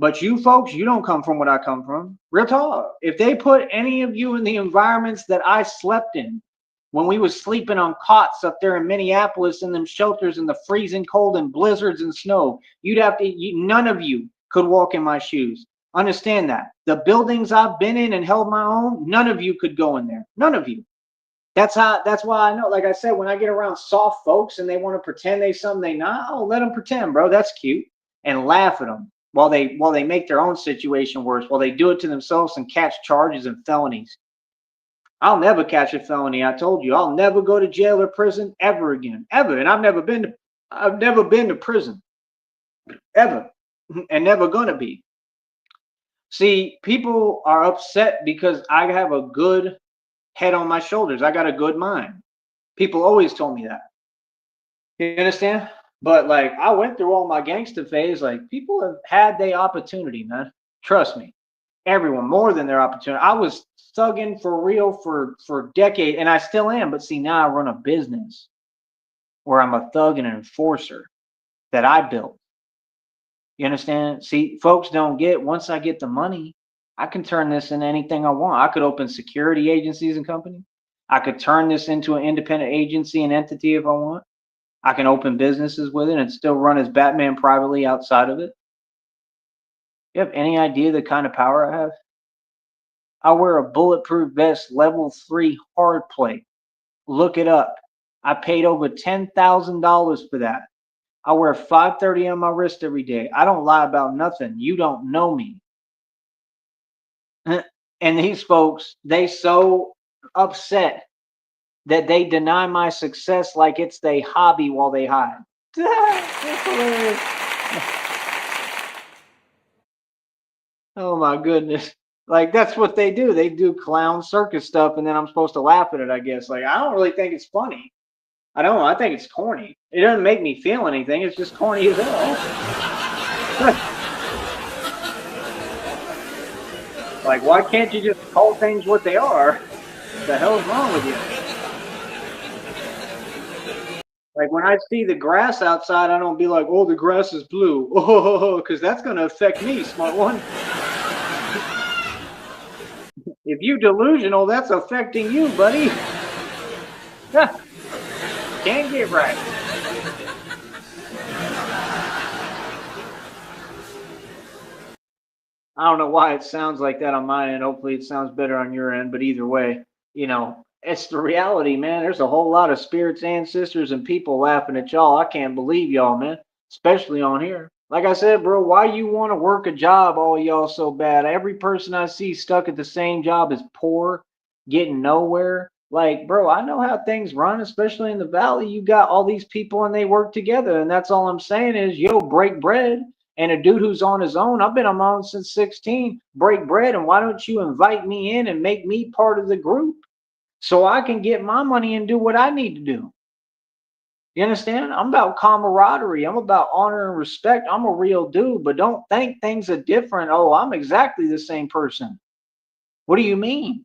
S1: But you folks, you don't come from what I come from. Real talk. If they put any of you in the environments that I slept in, when we was sleeping on cots up there in Minneapolis in them shelters in the freezing cold and blizzards and snow, you'd have to, none of you could walk in my shoes. Understand that. The buildings I've been in and held my own, none of you could go in there. None of you. That's why I know, like I said, when I get around soft folks and they want to pretend they something they not, oh, let them pretend, bro. That's cute. And laugh at them while they make their own situation worse, while they do it to themselves and catch charges and felonies. I'll never catch a felony. I told you, I'll never go to jail or prison ever again. Ever. And I've never been to prison. Ever. And never gonna be. See, people are upset because I have a good head on my shoulders. I got a good mind. People always told me that. You understand? But like I went through all my gangster phase. Like people have had their opportunity, man. Trust me. Everyone more than their opportunity. I was thugging for real for decades, and I still am. But see, now I run a business where I'm a thug and an enforcer that I built. You understand? See, folks don't get once I get the money, I can turn this into anything I want. I could open security agencies and companies. I could turn this into an independent agency and entity if I want. I can open businesses with it and still run as Batman privately outside of it. You have any idea the kind of power I have? I wear a bulletproof vest, level 3 hard plate. Look it up. I paid over $10,000 for that. I wear 530 on my wrist every day. I don't lie about nothing. You don't know me. And these folks, they so upset that they deny my success like it's their hobby while they hide. That's hilarious. Oh my goodness. Like that's what they do. They do clown circus stuff and then I'm supposed to laugh at it, I guess. Like I don't really think it's funny. I don't. I think it's corny. It doesn't make me feel anything. It's just corny as hell. Like, why can't you just call things what they are? What the hell's wrong with you? Like, when I see the grass outside, I don't be like, oh, the grass is blue. Oh, because that's going to affect me, smart one. If you delusional, that's affecting you, buddy. Can't get right. I don't know why it sounds like that on my end. Hopefully, it sounds better on your end. But either way, it's the reality, man. There's a whole lot of spirits, ancestors, and people laughing at y'all. I can't believe y'all, man. Especially on here. Like I said, bro, why you want to work a job, all y'all so bad? Every person I see stuck at the same job is poor, getting nowhere. Like, bro, I know how things run, especially in the valley. You got all these people and they work together. And that's all I'm saying is, yo, break bread. And a dude who's on his own, I've been on my own since 16, break bread. And why don't you invite me in and make me part of the group so I can get my money and do what I need to do? You understand? I'm about camaraderie. I'm about honor and respect. I'm a real dude, but don't think things are different. Oh, I'm exactly the same person. What do you mean?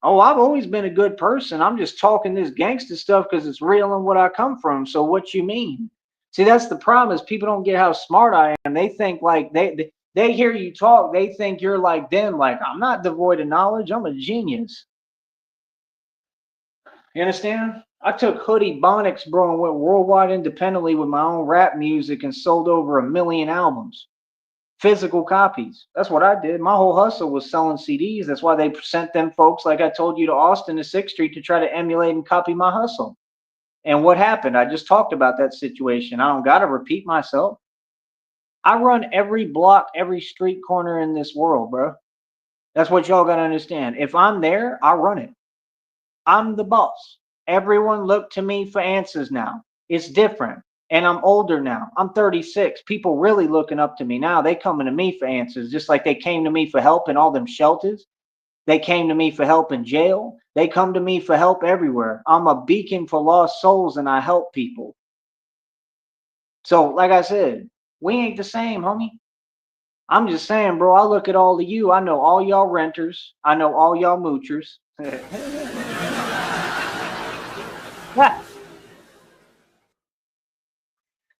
S1: Oh, I've always been a good person. I'm just talking this gangster stuff because it's real and what I come from. So what you mean? See, that's the problem is people don't get how smart I am. They think like they hear you talk. They think you're like them. Like I'm not devoid of knowledge. I'm a genius. You understand? I took Hoodie Bonics, bro, and went worldwide independently with my own rap music and sold over 1 million albums. Physical copies. That's what I did. My whole hustle was selling CDs. That's why they sent them folks, like I told you, to Austin to 6th Street to try to emulate and copy my hustle. And what happened? I just talked about that situation. I don't got to repeat myself. I run every block, every street corner in this world, bro. That's what y'all got to understand. If I'm there, I run it. I'm the boss. Everyone look to me for answers now. It's different. And I'm older now. I'm 36. People really looking up to me now. They coming to me for answers, just like they came to me for help in all them shelters. They came to me for help in jail. They come to me for help everywhere. I'm a beacon for lost souls and I help people. So, like I said, we ain't the same, homie. I'm just saying, bro, I look at all of you. I know all y'all renters. I know all y'all moochers.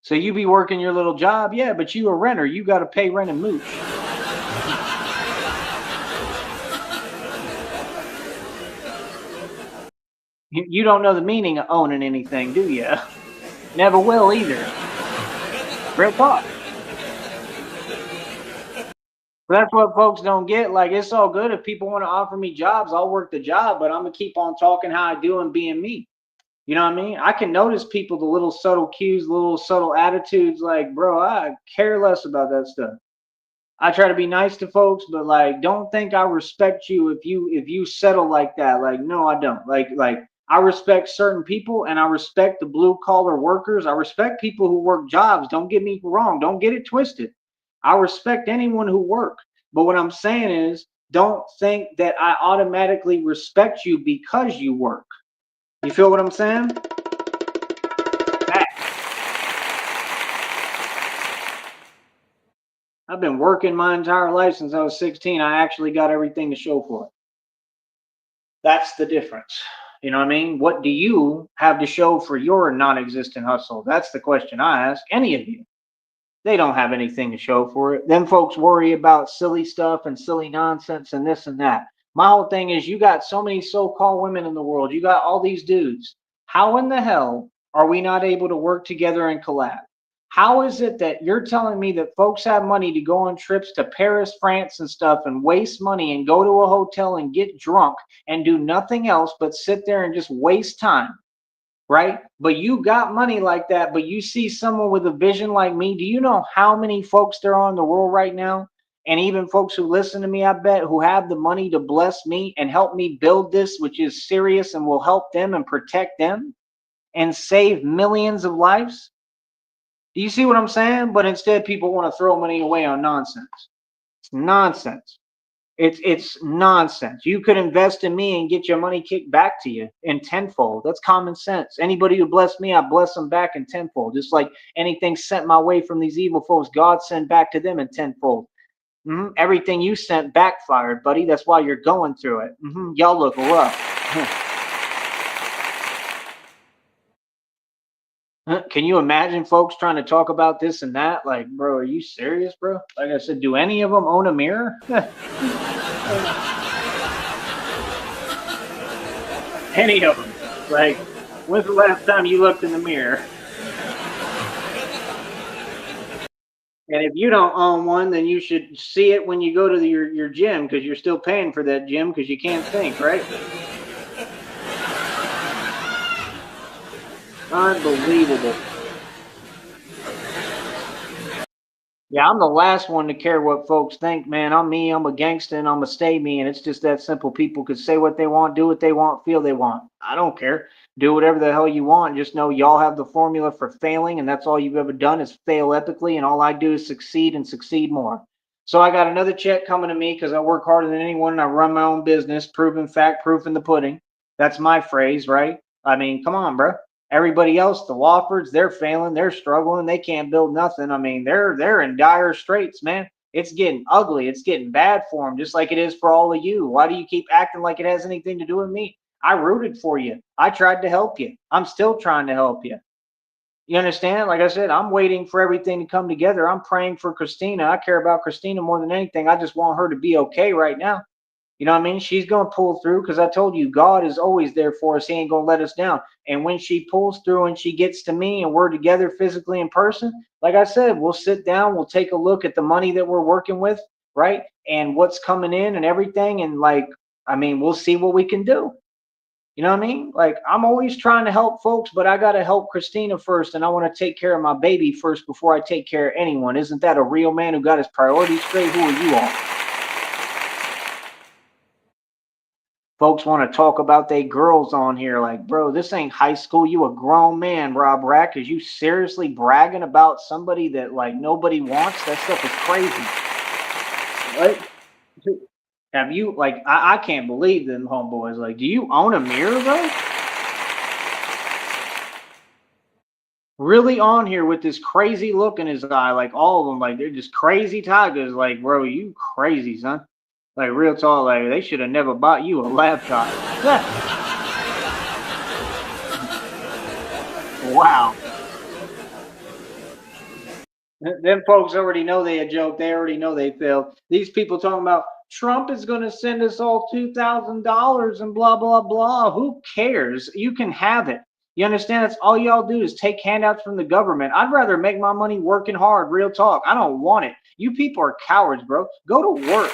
S1: So you be working your little job, yeah, but you a renter. You got to pay rent and mooch. You don't know the meaning of owning anything, do you? Never will either. Real talk. But that's what folks don't get. Like, it's all good if people want to offer me jobs, I'll work the job, but I'm gonna keep on talking how I do and being me. You know what I mean? I can notice people, the little subtle cues, the little subtle attitudes. Like, bro, I care less about that stuff. I try to be nice to folks, but like, don't think I respect you if you settle like that. Like, no, I don't. Like I respect certain people, and I respect the blue collar workers. I respect people who work jobs. Don't get me wrong. Don't get it twisted. I respect anyone who work. But what I'm saying is, don't think that I automatically respect you because you work. You feel what I'm saying? I've been working my entire life since I was 16. I actually got everything to show for it. That's the difference. You know what I mean? What do you have to show for your non existent hustle? That's the question I ask any of you. They don't have anything to show for it. Them folks worry about silly stuff and silly nonsense and this and that. My whole thing is, you got so many so called women in the world, you got all these dudes. How in the hell are we not able to work together and collab? How is it that you're telling me that folks have money to go on trips to Paris, France, and stuff and waste money and go to a hotel and get drunk and do nothing else but sit there and just waste time? Right? But you got money like that, but you see someone with a vision like me. Do you know how many folks there are in the world right now? And even folks who listen to me, I bet, who have the money to bless me and help me build this, which is serious and will help them and protect them and save millions of lives. Do you see what I'm saying? But instead, people want to throw money away on nonsense. It's nonsense. It's nonsense. You could invest in me and get your money kicked back to you in tenfold. That's common sense. Anybody who bless me, I bless them back in tenfold. Just like anything sent my way from these evil folks, God sent back to them in tenfold. Everything you sent backfired, buddy. That's why you're going through it. Y'all look rough. Can you imagine folks trying to talk about this and that? Like, bro, are you serious, bro? Like I said, do any of them own a mirror? Any of them. Like, when's the last time you looked in the mirror? And if you don't own one, then you should see it when you go to your gym, because you're still paying for that gym because you can't think, right? Unbelievable. Yeah, I'm the last one to care what folks think, man. I'm me, I'm a gangster, and I'm a stay me, and it's just that simple. People could say what they want, do what they want, feel they want. I don't care. Do whatever the hell you want. Just know y'all have the formula for failing, and that's all you've ever done is fail epically, and all I do is succeed and succeed more. So I got another check coming to me because I work harder than anyone and I run my own business, proven fact, proof in the pudding. That's my phrase, right? I mean, come on, bro. Everybody else, the Woffords, they're failing, they're struggling, they can't build nothing. I mean, they're in dire straits, man. It's getting ugly. It's getting bad for them, just like it is for all of you. Why do you keep acting like it has anything to do with me? I rooted for you. I tried to help you. I'm still trying to help you. You understand? Like I said, I'm waiting for everything to come together. I'm praying for Christina. I care about Christina more than anything. I just want her to be okay right now. You know what I mean? She's going to pull through because I told you God is always there for us. He ain't going to let us down. And when she pulls through and she gets to me and we're together physically in person, like I said, we'll sit down, we'll take a look at the money that we're working with, right? And what's coming in and everything. And like, I mean, we'll see what we can do. You know what I mean? Like, I'm always trying to help folks, but I got to help Christina first. And I want to take care of my baby first before I take care of anyone. Isn't that a real man who got his priorities straight? Who are you all? Folks want to talk about they girls on here. Like, bro, this ain't high school. You a grown man, Rob Rack. Is you seriously bragging about somebody that like nobody wants? That stuff is crazy. What? Have you like I can't believe them homeboys. Like, do you own a mirror, bro? Really on here with this crazy look in his eye, like all of them, like they're just crazy tigers. Like, bro, you crazy, son. Like real tall, like they should have never bought you a laptop. Wow. Them folks already know they a joke. They already know they failed. These people talking about Trump is going to send us all $2,000 and blah blah blah. Who cares? You can have it. You understand? That's all y'all do is take handouts from the government. I'd rather make my money working hard, real talk. I don't want it. You people are cowards, bro. Go to work.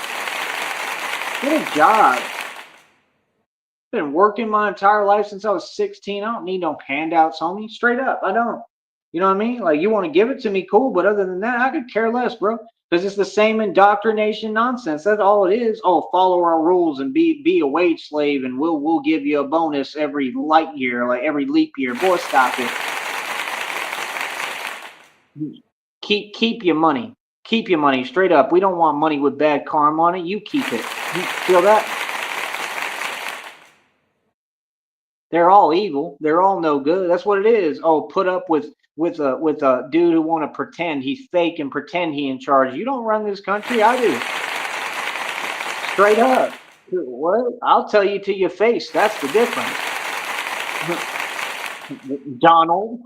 S1: Get a job. Been working my entire life since I was 16. I don't need no handouts, homie. Straight up, I don't. You know what I mean? Like, you want to give it to me, cool. But other than that, I could care less, bro. Because it's the same indoctrination nonsense. That's all it is. Oh, follow our rules and be a wage slave, and we'll give you a bonus every light year, like every leap year. Boy, stop it. Keep your money. Keep your money straight up. We don't want money with bad karma on it. You keep it. You feel that? They're all evil. They're all no good. That's what it is. Oh, put up with a dude who want to pretend he's fake and pretend he in charge. You don't run this country. I do. Straight up. What? I'll tell you to your face. That's the difference. Donald.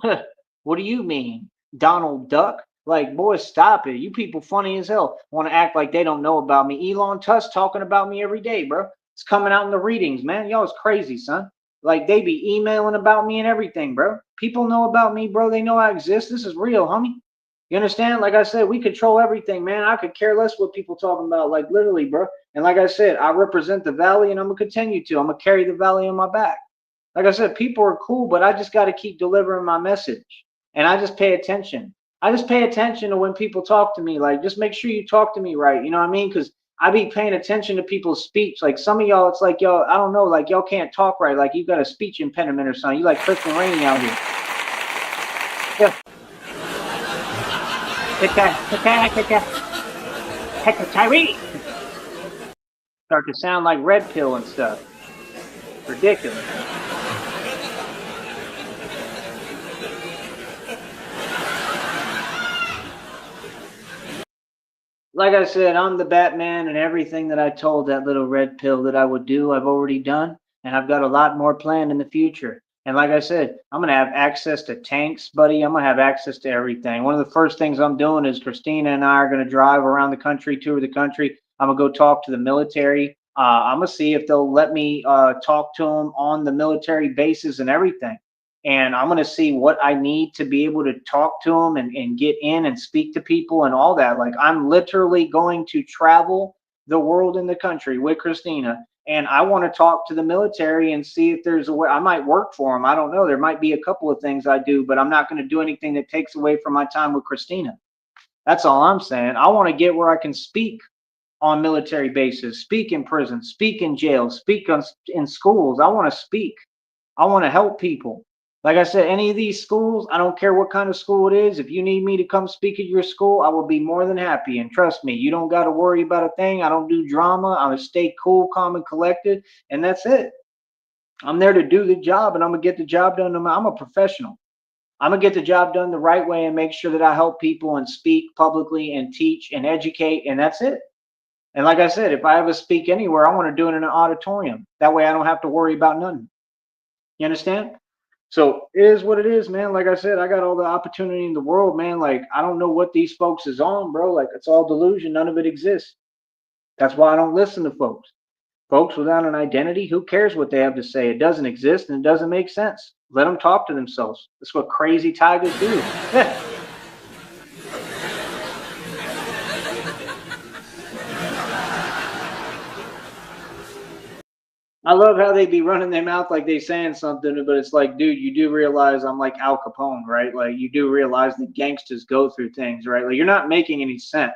S1: What do you mean? Donald Duck? Like, boy, stop it. You people funny as hell. Want to act like they don't know about me. Elon Tusk talking about me every day, bro. It's coming out in the readings, man. Y'all is crazy, son. Like, they be emailing about me and everything, bro. People know about me, bro. They know I exist. This is real, homie. You understand? Like I said, we control everything, man. I could care less what people talking about, like literally, bro. And like I said, I represent the valley, and I'm gonna continue to. I'm gonna carry the valley on my back. Like I said, people are cool, but I just got to keep delivering my message, and I just pay attention. I just pay attention to when people talk to me. Like, just make sure you talk to me right. You know what I mean? Because I be paying attention to people's speech. Like, some of y'all, it's like y'all, I don't know, like y'all can't talk right. Like, you got a speech impediment or something. You like Kristen Rainey out here. Yeah. Tyree. Start to sound like Red Pill and stuff. Ridiculous. Like I said, I'm the Batman, and everything that I told that little red pill that I would do, I've already done, and I've got a lot more planned in the future. And like I said, I'm gonna have access to tanks, buddy. I'm gonna have access to everything. One of the first things I'm doing is Christina and I are gonna drive around the country, tour the country. I'm gonna go talk to the military. I'm gonna see if they'll let me talk to them on the military bases and everything, and I'm going to see what I need to be able to talk to them and get in and speak to people and all that. Like, I'm literally going to travel the world and the country with Christina, and I want to talk to the military and see if there's a way. I might work for them. I don't know. There might be a couple of things I do, but I'm not going to do anything that takes away from my time with Christina. That's all I'm saying. I want to get where I can speak on military bases, speak in prison, speak in jail, speak in schools. I want to speak. I want to help people. Like I said, any of these schools, I don't care what kind of school it is. If you need me to come speak at your school, I will be more than happy. And trust me, you don't got to worry about a thing. I don't do drama. I'm going to stay cool, calm, and collected. And that's it. I'm there to do the job, and I'm going to get the job done. I'm a professional. I'm going to get the job done the right way and make sure that I help people and speak publicly and teach and educate. And that's it. And like I said, if I ever speak anywhere, I want to do it in an auditorium. That way I don't have to worry about nothing. You understand? So it is what it is, man. Like I said, I got all the opportunity in the world, man. Like, I don't know what these folks is on, bro. Like, it's all delusion. None of it exists. That's why I don't listen to folks. Folks without an identity, who cares what they have to say? It doesn't exist and it doesn't make sense. Let them talk to themselves. That's what crazy tigers do. I love how they be running their mouth like they saying something, but it's like, dude, you do realize I'm like Al Capone, right? Like, you do realize that gangsters go through things, right? Like, you're not making any sense.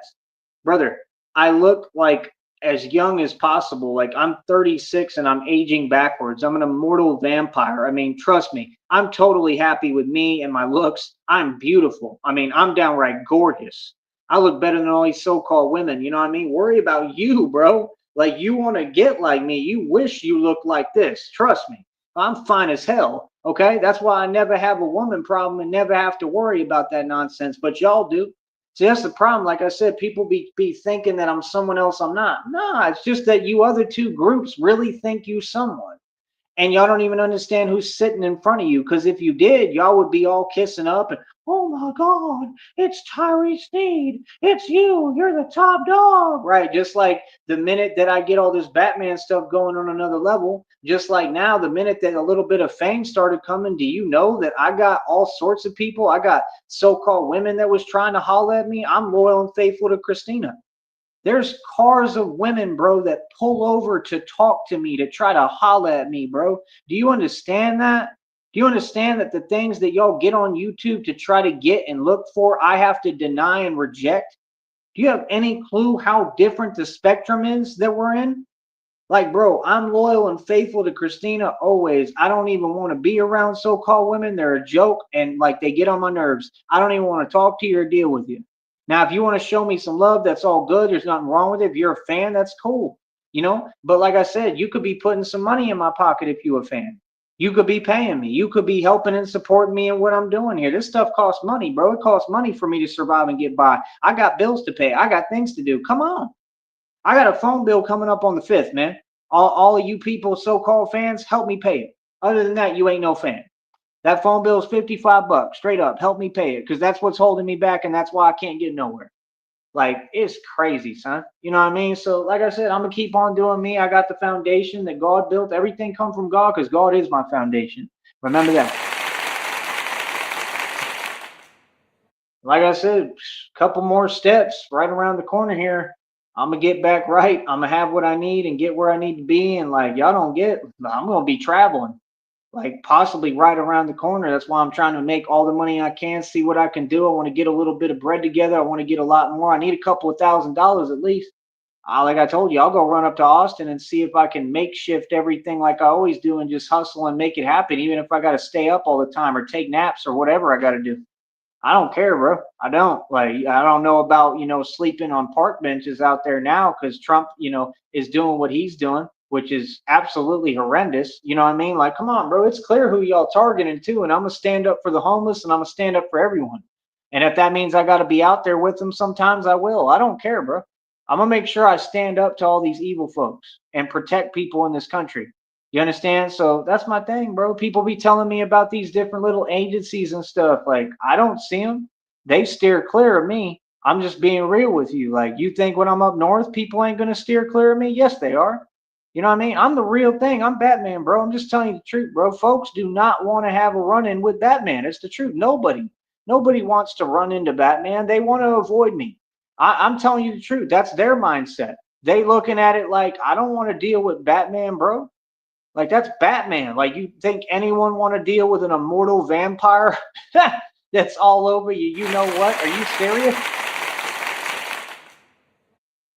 S1: Brother, I look like as young as possible. Like, I'm 36 and I'm aging backwards. I'm an immortal vampire. I mean, trust me, I'm totally happy with me and my looks. I'm beautiful. I mean, I'm downright gorgeous. I look better than all these so-called women. You know what I mean? Worry about you, bro. Like, you want to get like me. You wish you looked like this. Trust me. I'm fine as hell. Okay. That's why I never have a woman problem and never have to worry about that nonsense. But y'all do. See, that's the problem. Like I said, people be thinking that I'm someone else I'm not. No, it's just that you other two groups really think you someone. And y'all don't even understand who's sitting in front of you. Because if you did, y'all would be all kissing up and oh my God, it's Tyree Sneed. It's you. You're the top dog. Right. Just like the minute that I get all this Batman stuff going on another level, just like now, the minute that a little bit of fame started coming, do you know that I got all sorts of people? I got so-called women that was trying to holler at me. I'm loyal and faithful to Christina. There's cars of women, bro, that pull over to talk to me, to try to holler at me, bro. Do you understand that? Do you understand that the things that y'all get on YouTube to try to get and look for, I have to deny and reject? Do you have any clue how different the spectrum is that we're in? Like, bro, I'm loyal and faithful to Christina always. I don't even want to be around so-called women. They're a joke and like they get on my nerves. I don't even want to talk to you or deal with you. Now, if you want to show me some love, that's all good. There's nothing wrong with it. If you're a fan, that's cool. You know, but like I said, you could be putting some money in my pocket if you're a fan. You could be paying me. You could be helping and supporting me in what I'm doing here. This stuff costs money, bro. It costs money for me to survive and get by. I got bills to pay. I got things to do. Come on. I got a phone bill coming up on the 5th, man. All of you people, so-called fans, help me pay it. Other than that, you ain't no fan. That phone bill is 55 bucks, straight up. Help me pay it, because that's what's holding me back, and that's why I can't get nowhere. Like, it's crazy, son. You know what I mean? So, like I said, I'm going to keep on doing me. I got the foundation that God built. Everything come from God, because God is my foundation. Remember that. Like I said, a couple more steps right around the corner here. I'm gonna get back right. I'm gonna have what I need and get where I need to be. And like y'all don't get, I'm gonna be traveling, like possibly right around the corner. That's why I'm trying to make all the money I can, see what I can do. I want to get a little bit of bread together. I want to get a lot more. I need a couple of $1,000s at least. Like I told you, I'll go run up to Austin and see if I can makeshift everything like I always do and just hustle and make it happen, even if I got to stay up all the time or take naps or whatever I got to do. I don't care, bro. I don't like. I don't know about sleeping on park benches out there now because Trump is doing what he's doing, which is absolutely horrendous. You know what I mean? Like, come on, bro. It's clear who y'all targeting too, and I'm gonna stand up for the homeless and I'm gonna stand up for everyone. And if that means I got to be out there with them sometimes, I will. I don't care, bro. I'm gonna make sure I stand up to all these evil folks and protect people in this country. You understand? So that's my thing, bro. People be telling me about these different little agencies and stuff. Like, I don't see them. They steer clear of me. I'm just being real with you. Like, you think when I'm up north, people ain't going to steer clear of me? Yes, they are. You know what I mean? I'm the real thing. I'm Batman, bro. I'm just telling you the truth, bro. Folks do not want to have a run in with Batman. It's the truth. Nobody wants to run into Batman. They want to avoid me. I'm telling you the truth. That's their mindset. They looking at it like, I don't want to deal with Batman, bro. Like, that's Batman. Like, you think anyone want to deal with an immortal vampire that's all over you? You know what? Are you serious?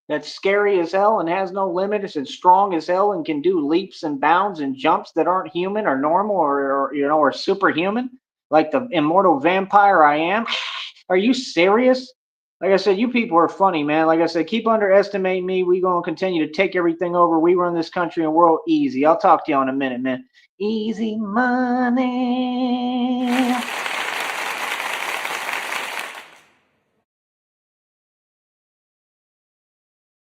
S1: That's scary as hell and has no limits and strong as hell and can do leaps and bounds and jumps that aren't human or normal or superhuman, like the immortal vampire I am. Are you serious? Like I said, you people are funny, man. Like I said, keep underestimating me. We gonna continue to take everything over. We run this country and world easy. I'll talk to y'all in a minute, man. Easy money.